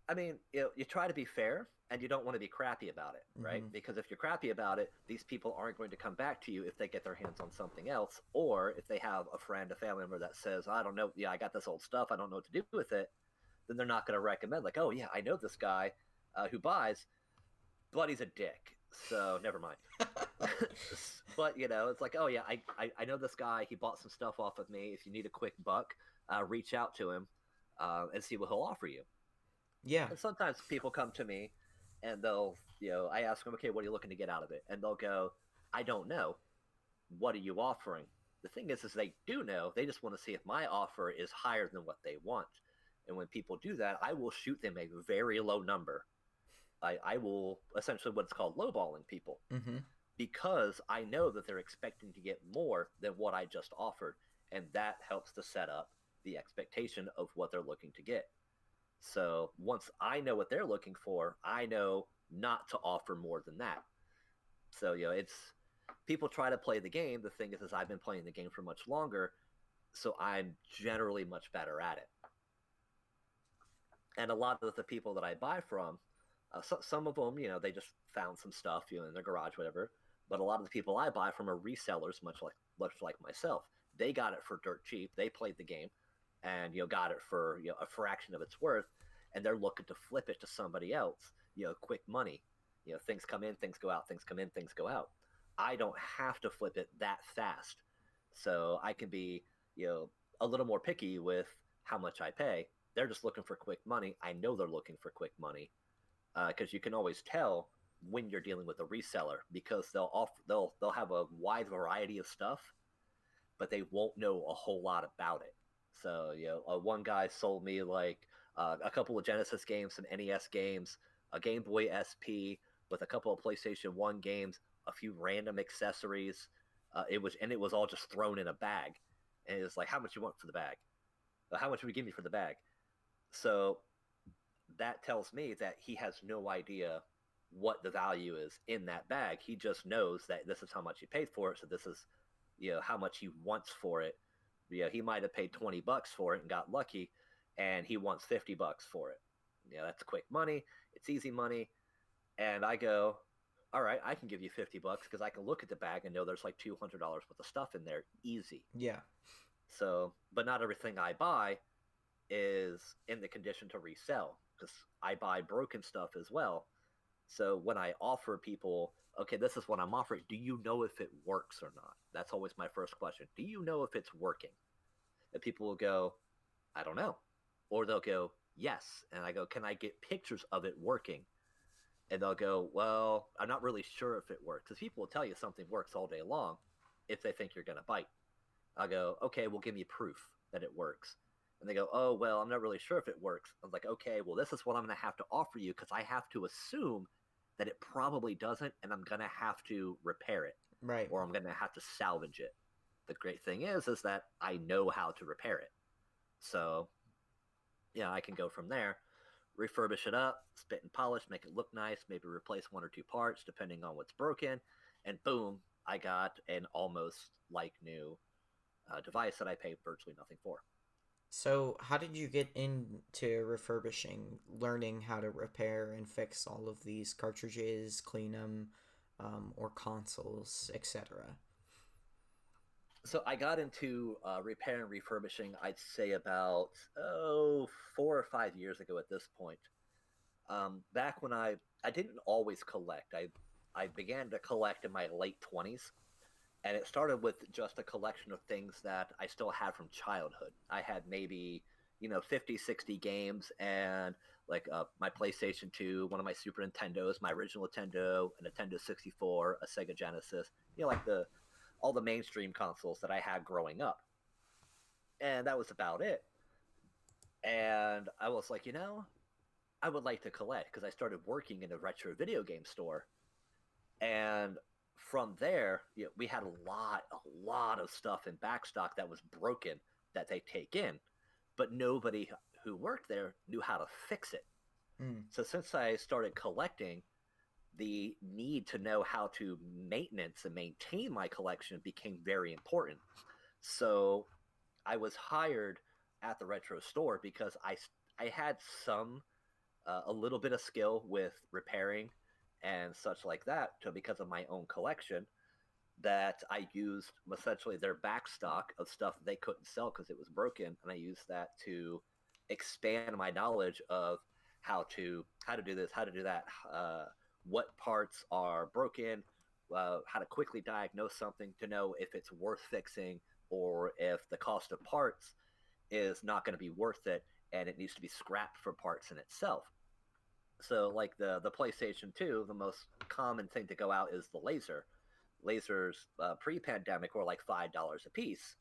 [SPEAKER 2] I mean, you try to be fair and you don't want to be crappy about it, right?
[SPEAKER 1] Mm-hmm.
[SPEAKER 2] Because if you're crappy about it, these people aren't going to come back to you if they get their hands on something else, or if they have a friend, a family member that says, I don't know, yeah, I got this old stuff, I don't know what to do with it, then they're not going to recommend, like, oh, yeah, I know this guy who buys, but he's a dick. So never mind. But, it's like, oh, yeah, I know this guy. He bought some stuff off of me. If you need a quick buck, reach out to him and see what he'll offer you.
[SPEAKER 1] Yeah.
[SPEAKER 2] And sometimes people come to me and they'll, I ask them, okay, what are you looking to get out of it? And they'll go, I don't know. What are you offering? The thing is they do know. They just want to see if my offer is higher than what they want. And when people do that, I will shoot them a very low number. I will essentially what's called lowballing people
[SPEAKER 1] Mm-hmm.
[SPEAKER 2] because I know that they're expecting to get more than what I just offered. And that helps to set up the expectation of what they're looking to get. So once I know what they're looking for, I know not to offer more than that. So, it's people try to play the game. The thing is I've been playing the game for much longer, so I'm generally much better at it. And a lot of the people that I buy from, some of them, they just found some stuff, in their garage, whatever. But a lot of the people I buy from are resellers, much like myself. They got it for dirt cheap. They played the game, and got it for a fraction of its worth, and they're looking to flip it to somebody else. Quick money. Things come in, things go out. Things come in, things go out. I don't have to flip it that fast, so I can be a little more picky with how much I pay. They're just looking for quick money. I know they're looking for quick money because you can always tell when you're dealing with a reseller because they'll have a wide variety of stuff, but they won't know a whole lot about it. So one guy sold me like a couple of Genesis games, some NES games, a Game Boy SP with a couple of PlayStation 1 games, a few random accessories. It was all just thrown in a bag, and it was like, how much you want for the bag? How much would you give me for the bag? So that tells me that he has no idea what the value is in that bag. He just knows that this is how much he paid for it, so this is how much he wants for it. He might have paid $20 for it and got lucky, and he wants $50 for it. That's quick money. It's easy money. And I go, all right, I can give you $50 because I can look at the bag and know there's like $200 worth of stuff in there, easy.
[SPEAKER 1] Yeah.
[SPEAKER 2] So, but not everything I buy is in the condition to resell because I buy broken stuff as well. So when I offer people, okay, this is what I'm offering, do you know if it works or not? That's always my first question. Do you know if it's working? And people will go, I don't know. Or they'll go, yes. And I go, can I get pictures of it working? And they'll go, well, I'm not really sure if it works. Because people will tell you something works all day long if they think you're going to bite. I'll go, okay, well, give me proof that it works. And they go, oh, well, I'm not really sure if it works. I was like, okay, well, this is what I'm going to have to offer you because I have to assume that it probably doesn't, and I'm going to have to repair it.
[SPEAKER 1] Right.
[SPEAKER 2] Or I'm going to have to salvage it. The great thing is that I know how to repair it. So, I can go from there, refurbish it up, spit and polish, make it look nice, maybe replace one or two parts depending on what's broken, and boom, I got an almost like new device that I paid virtually nothing for.
[SPEAKER 1] So, how did you get into refurbishing, learning how to repair and fix all of these cartridges, clean them, or consoles, etc.?
[SPEAKER 2] So I got into repair and refurbishing, I'd say about 4 or 5 years ago at this point. Back when I didn't always collect. I began to collect in my late 20s, and it started with just a collection of things that I still had from childhood. I had maybe 50, 60 games, and like my PlayStation 2, one of my Super Nintendos, my original Nintendo, a Nintendo 64, a Sega Genesis, like all the mainstream consoles that I had growing up. And that was about it. And I was like, I would like to collect because I started working in a retro video game store. And from there, we had a lot of stuff in backstock that was broken that they take in, but nobody who worked there knew how to fix it.
[SPEAKER 1] Mm.
[SPEAKER 2] So since I started collecting, the need to know how to maintenance and maintain my collection became very important. So I was hired at the retro store because I had a little bit of skill with repairing and such like that, because of my own collection, that I used essentially their back stock of stuff that they couldn't sell because it was broken, and I used that to expand my knowledge of how to do this, how to do that, what parts are broken, how to quickly diagnose something to know if it's worth fixing or if the cost of parts is not going to be worth it and it needs to be scrapped for parts in itself. So like the PlayStation 2, the most common thing to go out is the laser. lasers pre-pandemic were like $5 a piece.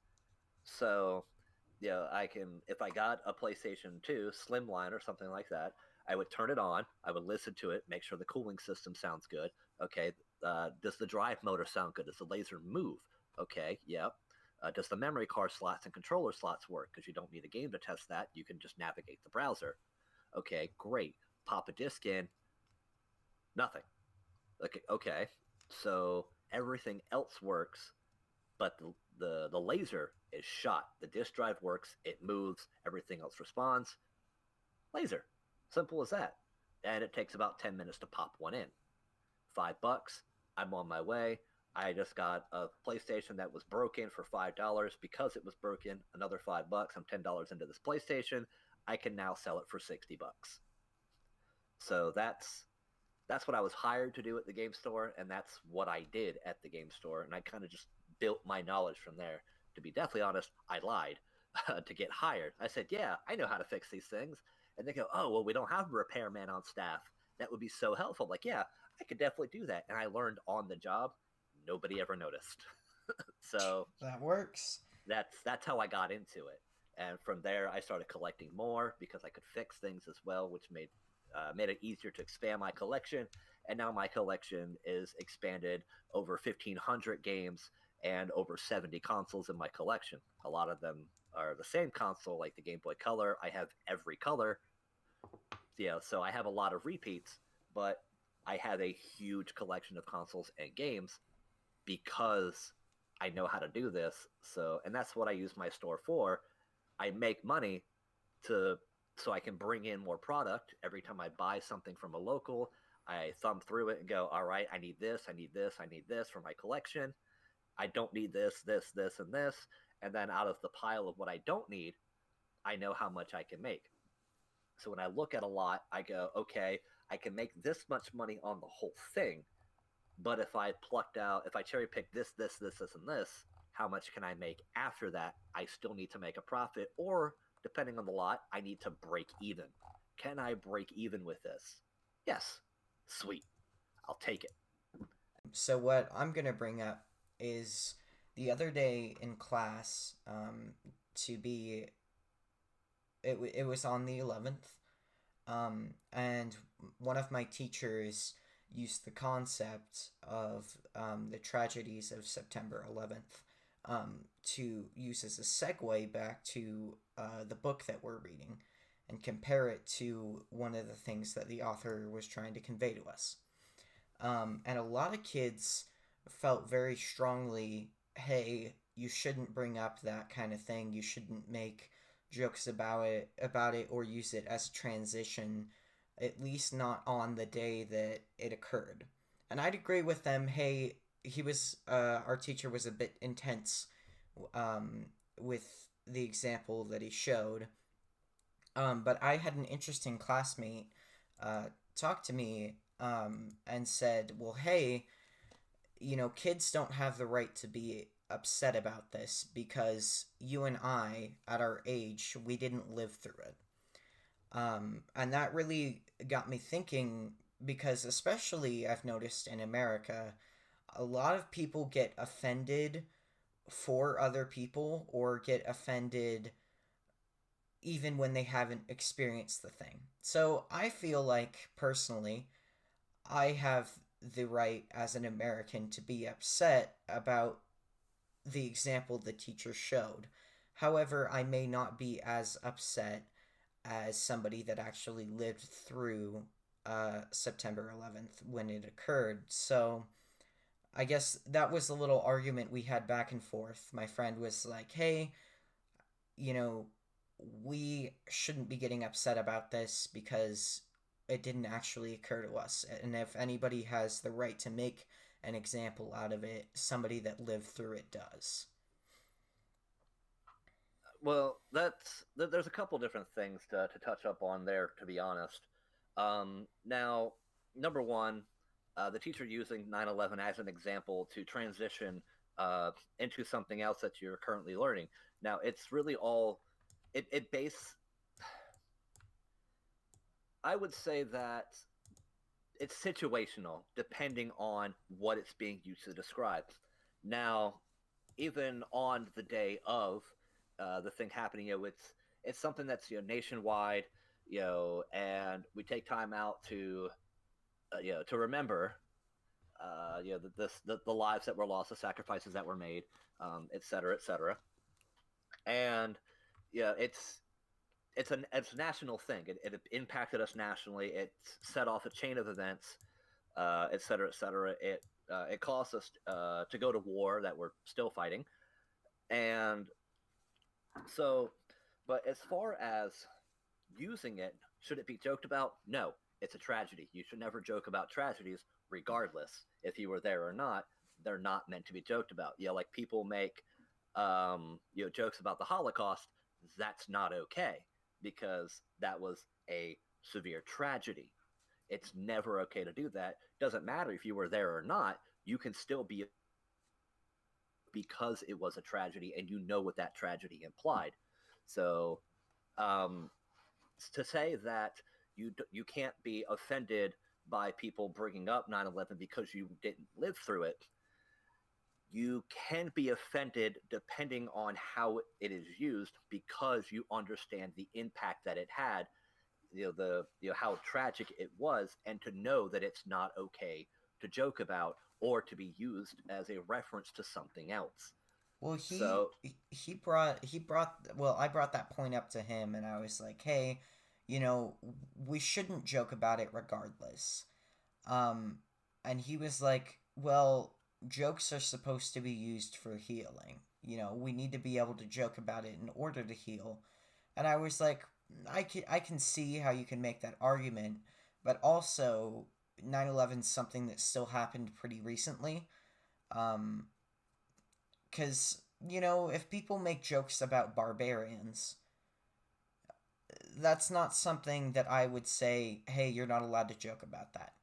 [SPEAKER 2] So, I can, if I got a PlayStation 2 Slimline or something like that, I would turn it on. I would listen to it, make sure the cooling system sounds good. Okay, does the drive motor sound good? Does the laser move? Okay, yep. Does the memory card slots and controller slots work? Because you don't need a game to test that. You can just navigate the browser. Okay, great. Pop a disc in. Nothing. Okay. So everything else works, but the laser is shot. The disk drive works, it moves, everything else responds. Laser. Simple as that. And it takes about 10 minutes to pop one in. $5. I'm on my way. I just got a PlayStation that was broken for $5 because it was broken. Another $5. I'm $10 into this PlayStation. I can now sell it for $60. So that's what I was hired to do at the game store, and that's what I did at the game store. And I kind of just built my knowledge from there. To be deathly honest, I lied to get hired. I said, "Yeah, I know how to fix these things." And they go, "Oh, well, we don't have a repairman on staff. That would be so helpful." I'm like, yeah, I could definitely do that. And I learned on the job. Nobody ever noticed. So
[SPEAKER 1] That works.
[SPEAKER 2] that's how I got into it. And from there, I started collecting more because I could fix things as well, which made it easier to expand my collection. And now my collection is expanded over 1,500 games and over 70 consoles in my collection. A lot of them are the same console, like the Game Boy Color. I have every color. Yeah, so I have a lot of repeats, but I have a huge collection of consoles and games because I know how to do this. So, and that's what I use my store for. I make money to so I can bring in more product every time I buy something from a local. I thumb through it and go, all right, I need this, I need this, I need this for my collection. I don't need this, and this. And then out of the pile of what I don't need, I know how much I can make. So when I look at a lot, I go, okay, I can make this much money on the whole thing. But if I cherry pick this, and this, how much can I make after that? I still need to make a profit, or depending on the lot, I need to break even. Can I break even with this? Yes. Sweet. I'll take it.
[SPEAKER 1] So what I'm gonna bring up is the other day in class, to be it was on the 11th, and one of my teachers used the concept of the tragedies of September 11th, to use as a segue back to the book that we're reading and compare it to one of the things that the author was trying to convey to us. And a lot of kids felt very strongly, hey, you shouldn't bring up that kind of thing. You shouldn't make jokes about it or use it as transition, at least not on the day that it occurred. And I'd agree with them. Hey, our teacher was a bit intense, with the example that he showed. But I had an interesting classmate talk to me, and said, well, hey, kids don't have the right to be upset about this because you and I, at our age, we didn't live through it. And that really got me thinking because, especially, I've noticed in America, a lot of people get offended for other people or get offended even when they haven't experienced the thing. So I feel like, personally, I have the right as an American to be upset about the example the teacher showed. However, I may not be as upset as somebody that actually lived through September 11th when it occurred. So I guess that was a little argument we had back and forth. My friend was like, hey, you know, we shouldn't be getting upset about this because it didn't actually occur to us. And if anybody has the right to make an example out of it, somebody that lived through it does.
[SPEAKER 2] Well, there's a couple different things to touch up on there, to be honest. Now, number one, the teacher using 9/11 as an example to transition into something else that you're currently learning. Now, it's really all it base. I would say that it's situational depending on what it's being used to describe. Now, even on the day of the thing happening, it's something that's nationwide, and we take time out to to remember the lives that were lost, the sacrifices that were made, et cetera, et cetera. And yeah, it's a national thing. It impacted us nationally. It set off a chain of events, et cetera, et cetera. It caused us to go to war that we're still fighting, and so. But as far as using it, should it be joked about? No, it's a tragedy. You should never joke about tragedies, regardless if you were there or not. They're not meant to be joked about. Like people make jokes about the Holocaust. That's not okay because that was a severe tragedy. It's never okay to do that. Doesn't matter if you were there or not. You can still be because it was a tragedy and you know what that tragedy implied. So um, to say that you can't be offended by people bringing up 9/11 because you didn't live through it, you can be offended depending on how it is used because you understand the impact that it had, how tragic it was, and to know that it's not okay to joke about or to be used as a reference to something else.
[SPEAKER 1] Well,
[SPEAKER 2] So,
[SPEAKER 1] he brought well, I brought that point up to him, and I was like, hey, you know, we shouldn't joke about it regardless. Um, and he was like, well, jokes are supposed to be used for healing. We need to be able to joke about it in order to heal. And I was like, I can see how you can make that argument, but also 9/11 is something that still happened pretty recently. Um, because, if people make jokes about barbarians, that's not something that I would say, hey, you're not allowed to joke about that.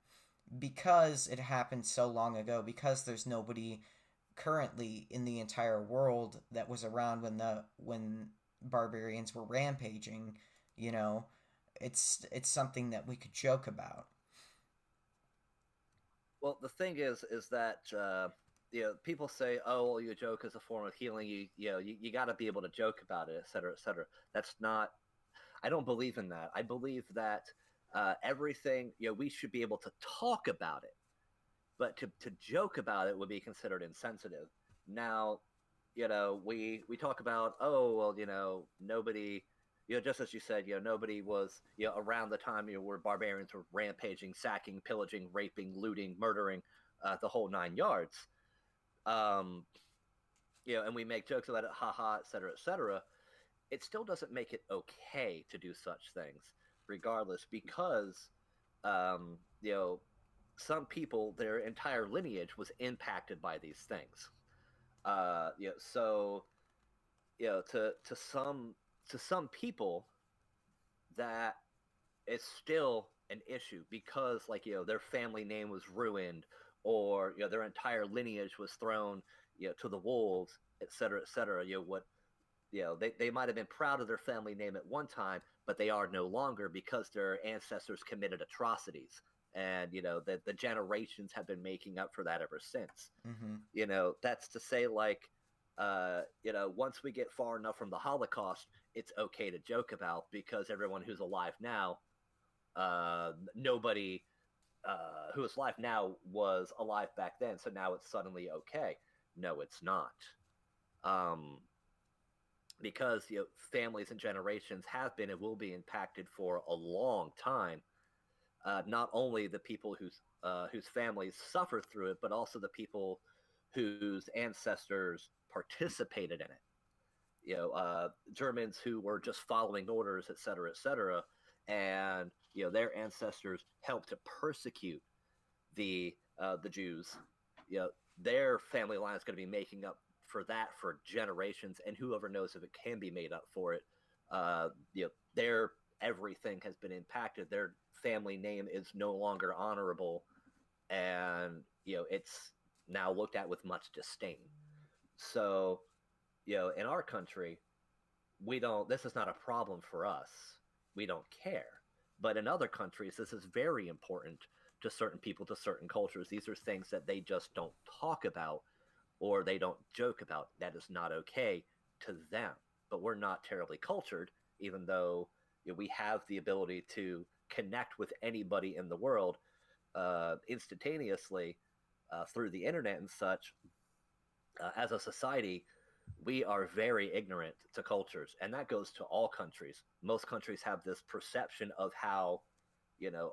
[SPEAKER 1] Because it happened so long ago, because there's nobody currently in the entire world that was around when barbarians were rampaging, you know, it's something that we could joke about.
[SPEAKER 2] well, the thing is that people say, "Oh, well, your joke is a form of healing. You got to be able to joke about it, et cetera, et cetera." That's not. I don't believe in that. I believe that everything, we should be able to talk about it, but to joke about it would be considered insensitive. Now, we talk about, oh, well, nobody, just as you said, nobody was, around the time, where barbarians were rampaging, sacking, pillaging, raping, looting, murdering, the whole nine yards. Um, and we make jokes about it, haha, et cetera, et cetera. It still doesn't make it okay to do such things, regardless, because, um, you know, some people, their entire lineage was impacted by these things. So to some people, that is still an issue because, like, their family name was ruined, or their entire lineage was thrown to the wolves, et cetera, et cetera. They might have been proud of their family name at one time, but they are no longer because their ancestors committed atrocities, and the generations have been making up for that ever since.
[SPEAKER 1] Mm-hmm.
[SPEAKER 2] That's to say, like, once we get far enough from the Holocaust, it's okay to joke about because everyone who's alive now, nobody who is alive now was alive back then, so now it's suddenly okay. No, it's not. Um, because families and generations have been and will be impacted for a long time. Not only the people whose families suffered through it, but also the people whose ancestors participated in it. Germans who were just following orders, et cetera, and their ancestors helped to persecute the Jews. Their family line is going to be making up for that for generations, and whoever knows if it can be made up for it. Their everything has been impacted. Their family name is no longer honorable, and it's now looked at with much disdain. So, in our country, we don't. This is not a problem for us. We don't care. But in other countries, this is very important to certain people, to certain cultures. These are things that they just don't talk about or they don't joke about. That is not okay to them. But we're not terribly cultured, even though we have the ability to connect with anybody in the world instantaneously through the internet and such. As a society, we are very ignorant to cultures, and that goes to all countries. Most countries have this perception of how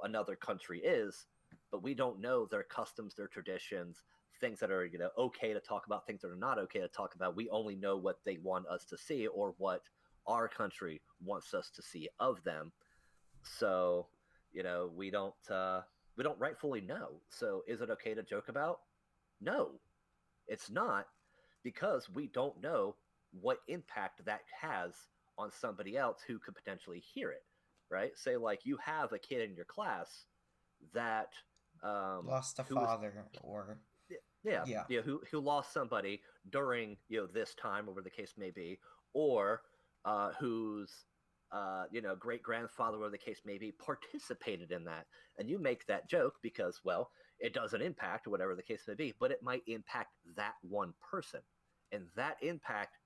[SPEAKER 2] another country is, but we don't know their customs, their traditions, things that are okay to talk about, things that are not okay to talk about. We only know what they want us to see or what our country wants us to see of them. So we don't rightfully know. So is it okay to joke about? No, it's not, because we don't know what impact that has on somebody else who could potentially hear it, right? Say like you have a kid in your class that
[SPEAKER 1] Lost a
[SPEAKER 2] who is
[SPEAKER 1] father, or
[SPEAKER 2] yeah,
[SPEAKER 1] yeah,
[SPEAKER 2] who lost somebody during this time, or whatever the case may be, or whose great grandfather, whatever the case may be, participated in that, and you make that joke because, well, it doesn't impact whatever the case may be, but it might impact that one person, and that impact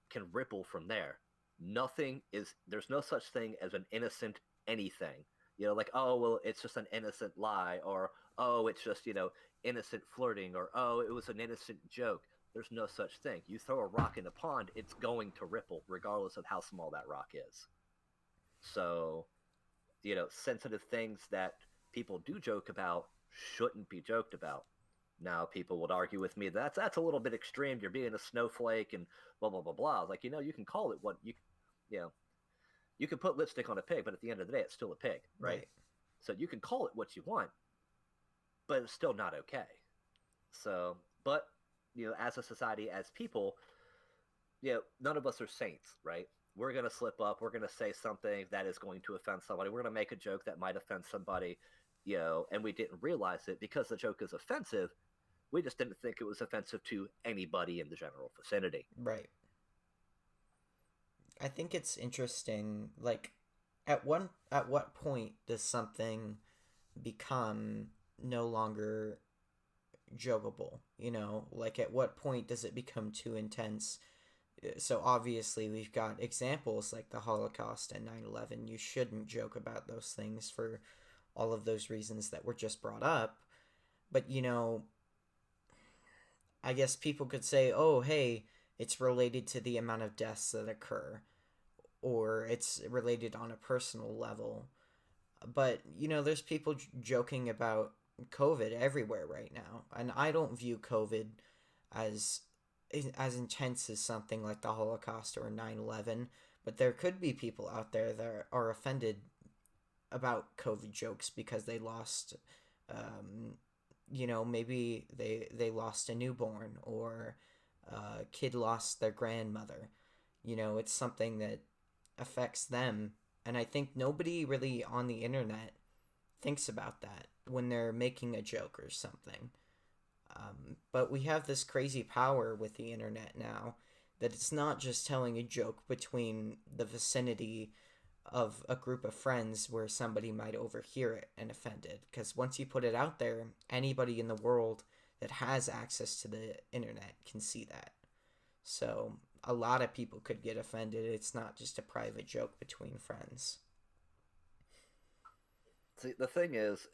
[SPEAKER 2] can ripple from there. There's no such thing as an innocent anything. Like, oh, well, it's just an innocent lie, or oh, it's just, innocent flirting, or oh, it was an innocent joke. There's no such thing. You throw a rock in a pond, it's going to ripple, regardless of how small that rock is. So, sensitive things that people do joke about shouldn't be joked about. Now, people would argue with me that's a little bit extreme. You're being a snowflake and blah blah blah blah. Like, you can call it what you know you can put lipstick on a pig, but at the end of the day, it's still a pig, right?
[SPEAKER 1] right.
[SPEAKER 2] So you can call it what you want, but it's still not okay. So, but as a society, as people, none of us are saints, right? We're going to slip up. We're going to say something that is going to offend somebody. We're going to make a joke that might offend somebody, and we didn't realize it because the joke is offensive. We just didn't think it was offensive to anybody in the general vicinity.
[SPEAKER 1] Right. I think it's interesting. Like, at what point does something become no longer jokeable? Like, at what point does it become too intense? So obviously we've got examples like the Holocaust and 9/11. You shouldn't joke about those things for all of those reasons that were just brought up. But I guess people could say, oh, hey, it's related to the amount of deaths that occur, or it's related on a personal level. But, there's people joking about COVID everywhere right now. And I don't view COVID as as intense as something like the Holocaust or 9/11. But there could be people out there that are offended about COVID jokes because they lost, maybe they lost a newborn, or a kid lost their grandmother. It's something that affects them. And I think nobody really on the internet thinks about that when they're making a joke or something. But we have this crazy power with the internet now that it's not just telling a joke between the vicinity of a group of friends where somebody might overhear it and offended. Because once you put it out there, anybody in the world that has access to the internet can see that. So a lot of people could get offended. It's not just a private joke between friends.
[SPEAKER 2] See, the thing is,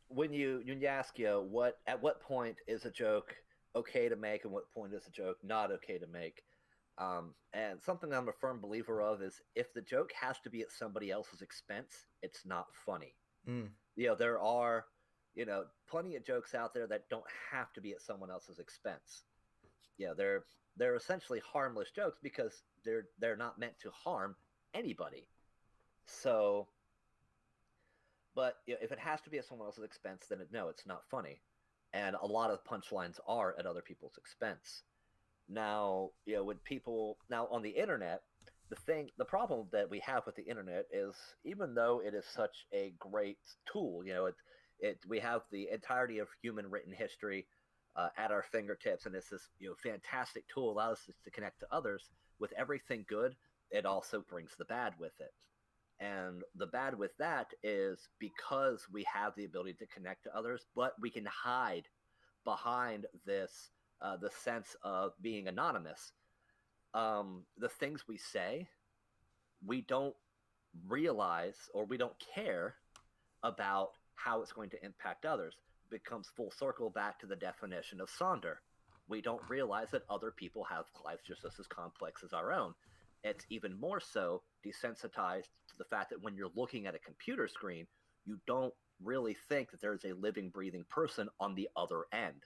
[SPEAKER 2] when you ask what at what point is a joke okay to make and what point is a joke not okay to make, and something I'm a firm believer of is if the joke has to be at somebody else's expense, it's not funny.
[SPEAKER 1] Mm,
[SPEAKER 2] There are plenty of jokes out there that don't have to be at someone else's expense. They're essentially harmless jokes because they're not meant to harm anybody. So, but if it has to be at someone else's expense, then no, it's not funny. And a lot of punchlines are at other people's expense. Now, when people now on the internet, the problem that we have with the internet is even though it is such a great tool, we have the entirety of human written history at our fingertips, and it's this fantastic tool, allows us to connect to others. With everything good, it also brings the bad with it. And the bad with that is because we have the ability to connect to others, but we can hide behind this the sense of being anonymous. The things we say, we don't realize or we don't care about how it's going to impact others. It becomes full circle back to the definition of Sonder. We don't realize that other people have lives just as complex as our own. It's even more so desensitized to the fact that when you're looking at a computer screen, you don't really think that there's a living, breathing person on the other end.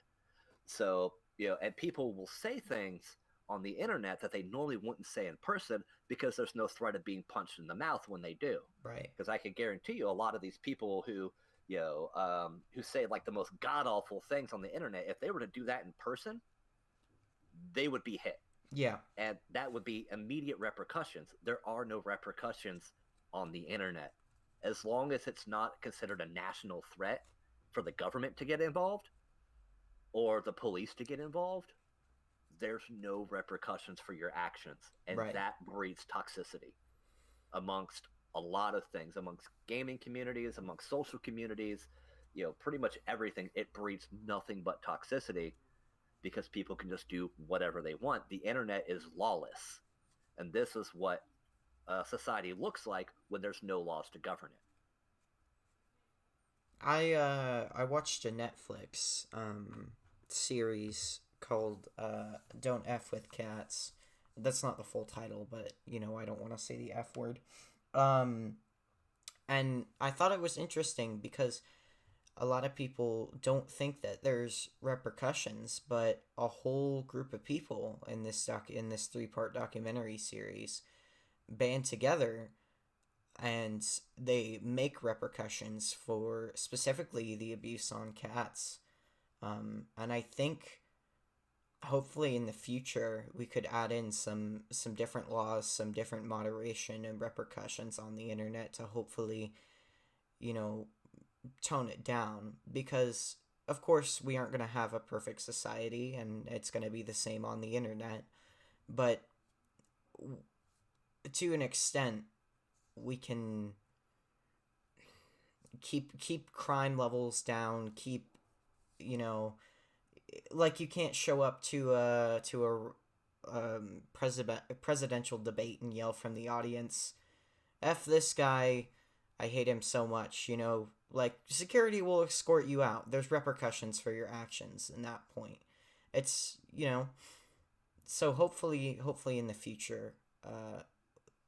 [SPEAKER 2] So, and people will say things on the internet that they normally wouldn't say in person because there's no threat of being punched in the mouth when they do.
[SPEAKER 1] Right.
[SPEAKER 2] Because I can guarantee you, a lot of these people who say like the most god awful things on the internet, if they were to do that in person, they would be hit,
[SPEAKER 1] Yeah.
[SPEAKER 2] and that would be immediate repercussions. There are no repercussions on the internet as long as it's not considered a national threat for the government to get involved or the police to get involved. There's no repercussions for your actions, and
[SPEAKER 1] Right.
[SPEAKER 2] that breeds toxicity amongst a lot of things, amongst gaming communities, amongst social communities, pretty much everything. It breeds nothing but toxicity because people can just do whatever they want. The internet is lawless, and this is what society looks like when there's no laws to govern it.
[SPEAKER 1] I watched a Netflix series called Don't F with Cats. That's not the full title, but I don't want to say the F word. Um and I thought it was interesting because a lot of people don't think that there's repercussions, but a whole group of people in this three-part documentary series band together, and they make repercussions for specifically the abuse on cats. And I think hopefully in the future we could add in some different laws, some different moderation and repercussions on the internet to hopefully, you know, tone it down, because of course we aren't going to have a perfect society and it's going to be the same on the internet, but to an extent we can keep crime levels down, keep, you know, like you can't show up to a presidential debate and yell from the audience, "F this guy, I hate him so much." Like, security will escort you out. There's repercussions for your actions in that point. It's, so hopefully in the future,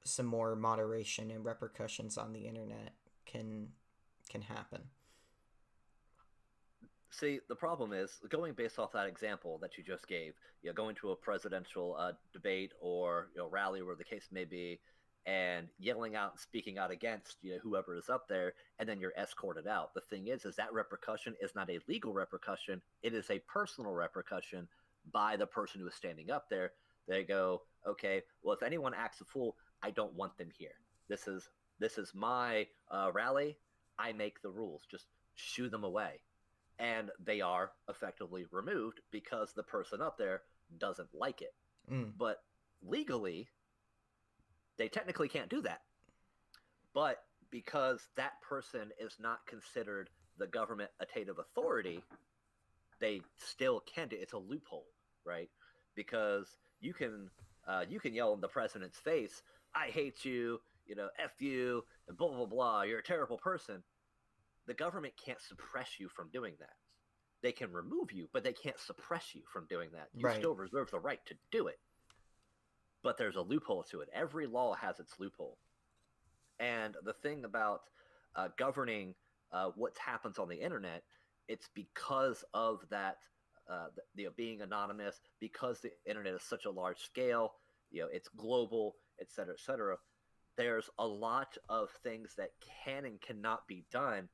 [SPEAKER 1] some more moderation and repercussions on the internet can happen.
[SPEAKER 2] See, the problem is going based off that example that you just gave. Going to a presidential debate or rally, where the case may be, and yelling out and speaking out against whoever is up there, and then you're escorted out. The thing is that repercussion is not a legal repercussion; it is a personal repercussion by the person who is standing up there. They go, okay, well, if anyone acts a fool, I don't want them here. This is my rally. I make the rules. Just shoo them away, and they are effectively removed because the person up there doesn't like it.
[SPEAKER 1] Mm.
[SPEAKER 2] But legally, they technically can't do that. But because that person is not considered the government attaintive authority, they still can do. It's a loophole, right? Because you can yell in the president's face, "I hate you," "F you," and blah blah blah. You're a terrible person. The government can't suppress you from doing that. They can remove you, but they can't suppress you from doing that. You
[SPEAKER 1] Right.
[SPEAKER 2] still reserve the right to do it. But there's a loophole to it. Every law has its loophole. And the thing about governing what happens on the internet, it's because of that, being anonymous, because the internet is such a large scale, it's global, et cetera, et cetera. There's a lot of things that can and cannot be done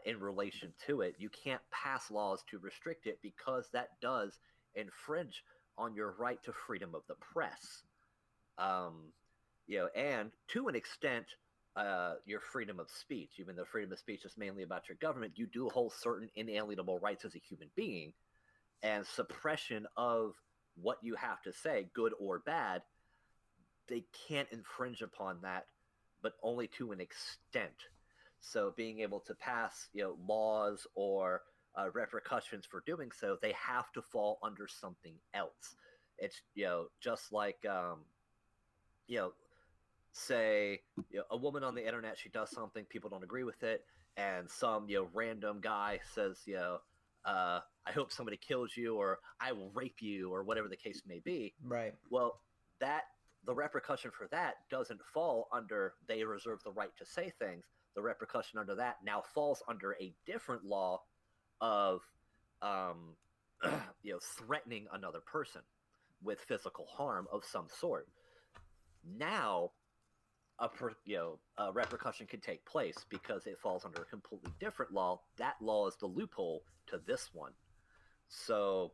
[SPEAKER 2] in relation to it. You can't pass laws to restrict it because that does infringe on your right to freedom of the press. Um, and to an extent, your freedom of speech. Even though freedom of speech is mainly about your government, you do hold certain inalienable rights as a human being, and suppression of what you have to say, good or bad, they can't infringe upon that but only to an extent. So being able to pass, laws or repercussions for doing so, they have to fall under something else. It's just like you know say a woman on the internet, she does something, people don't agree with it, and some random guy says I hope somebody kills you, or I will rape you, or whatever the case may be.
[SPEAKER 1] Right.
[SPEAKER 2] Well, that the repercussion for that doesn't fall under they reserve the right to say things. The repercussion under that now falls under a different law of um, threatening another person with physical harm of some sort. Now a repercussion can take place because it falls under a completely different law. That law is the loophole to this one. So,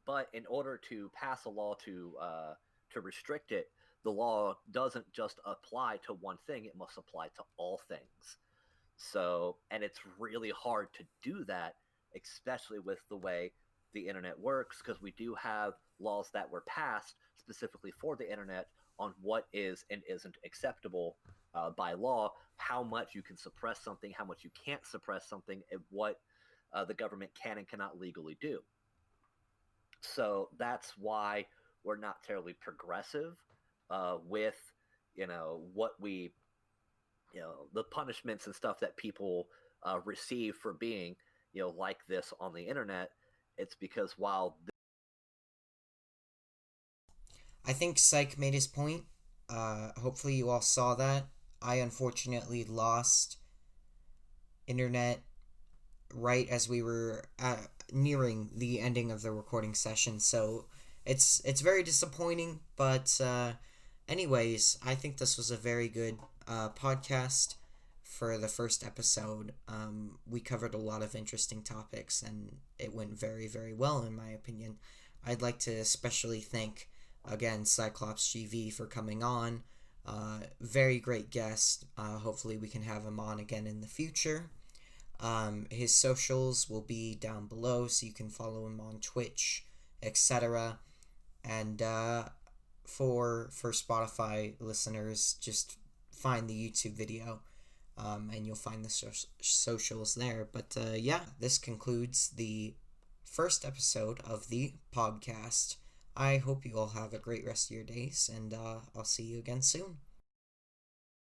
[SPEAKER 2] but in order to pass a law to restrict it, the law doesn't just apply to one thing; it must apply to all things. So, and it's really hard to do that, especially with the way the internet works, because we do have laws that were passed specifically for the internet on what is and isn't acceptable by law, how much you can suppress something, how much you can't suppress something, and what the government can and cannot legally do. So that's why we're not terribly progressive with, what we, the punishments and stuff that people receive for being, like this on the internet. It's because while
[SPEAKER 1] I think Psych made his point. Hopefully, you all saw that. I unfortunately lost internet right as we were nearing the ending of the recording session, so it's very disappointing. But anyways, I think this was a very good podcast for the first episode. We covered a lot of interesting topics, and it went very, very well, in my opinion. I'd like to especially thank, again, CyklopzGV for coming on. Very great guest. Hopefully we can have him on again in the future. His socials will be down below, so you can follow him on Twitch, etc. And for Spotify listeners, just find the YouTube video, and you'll find the socials there. But yeah, this concludes the first episode of the podcast. I hope you all have a great rest of your days, and I'll see you again soon.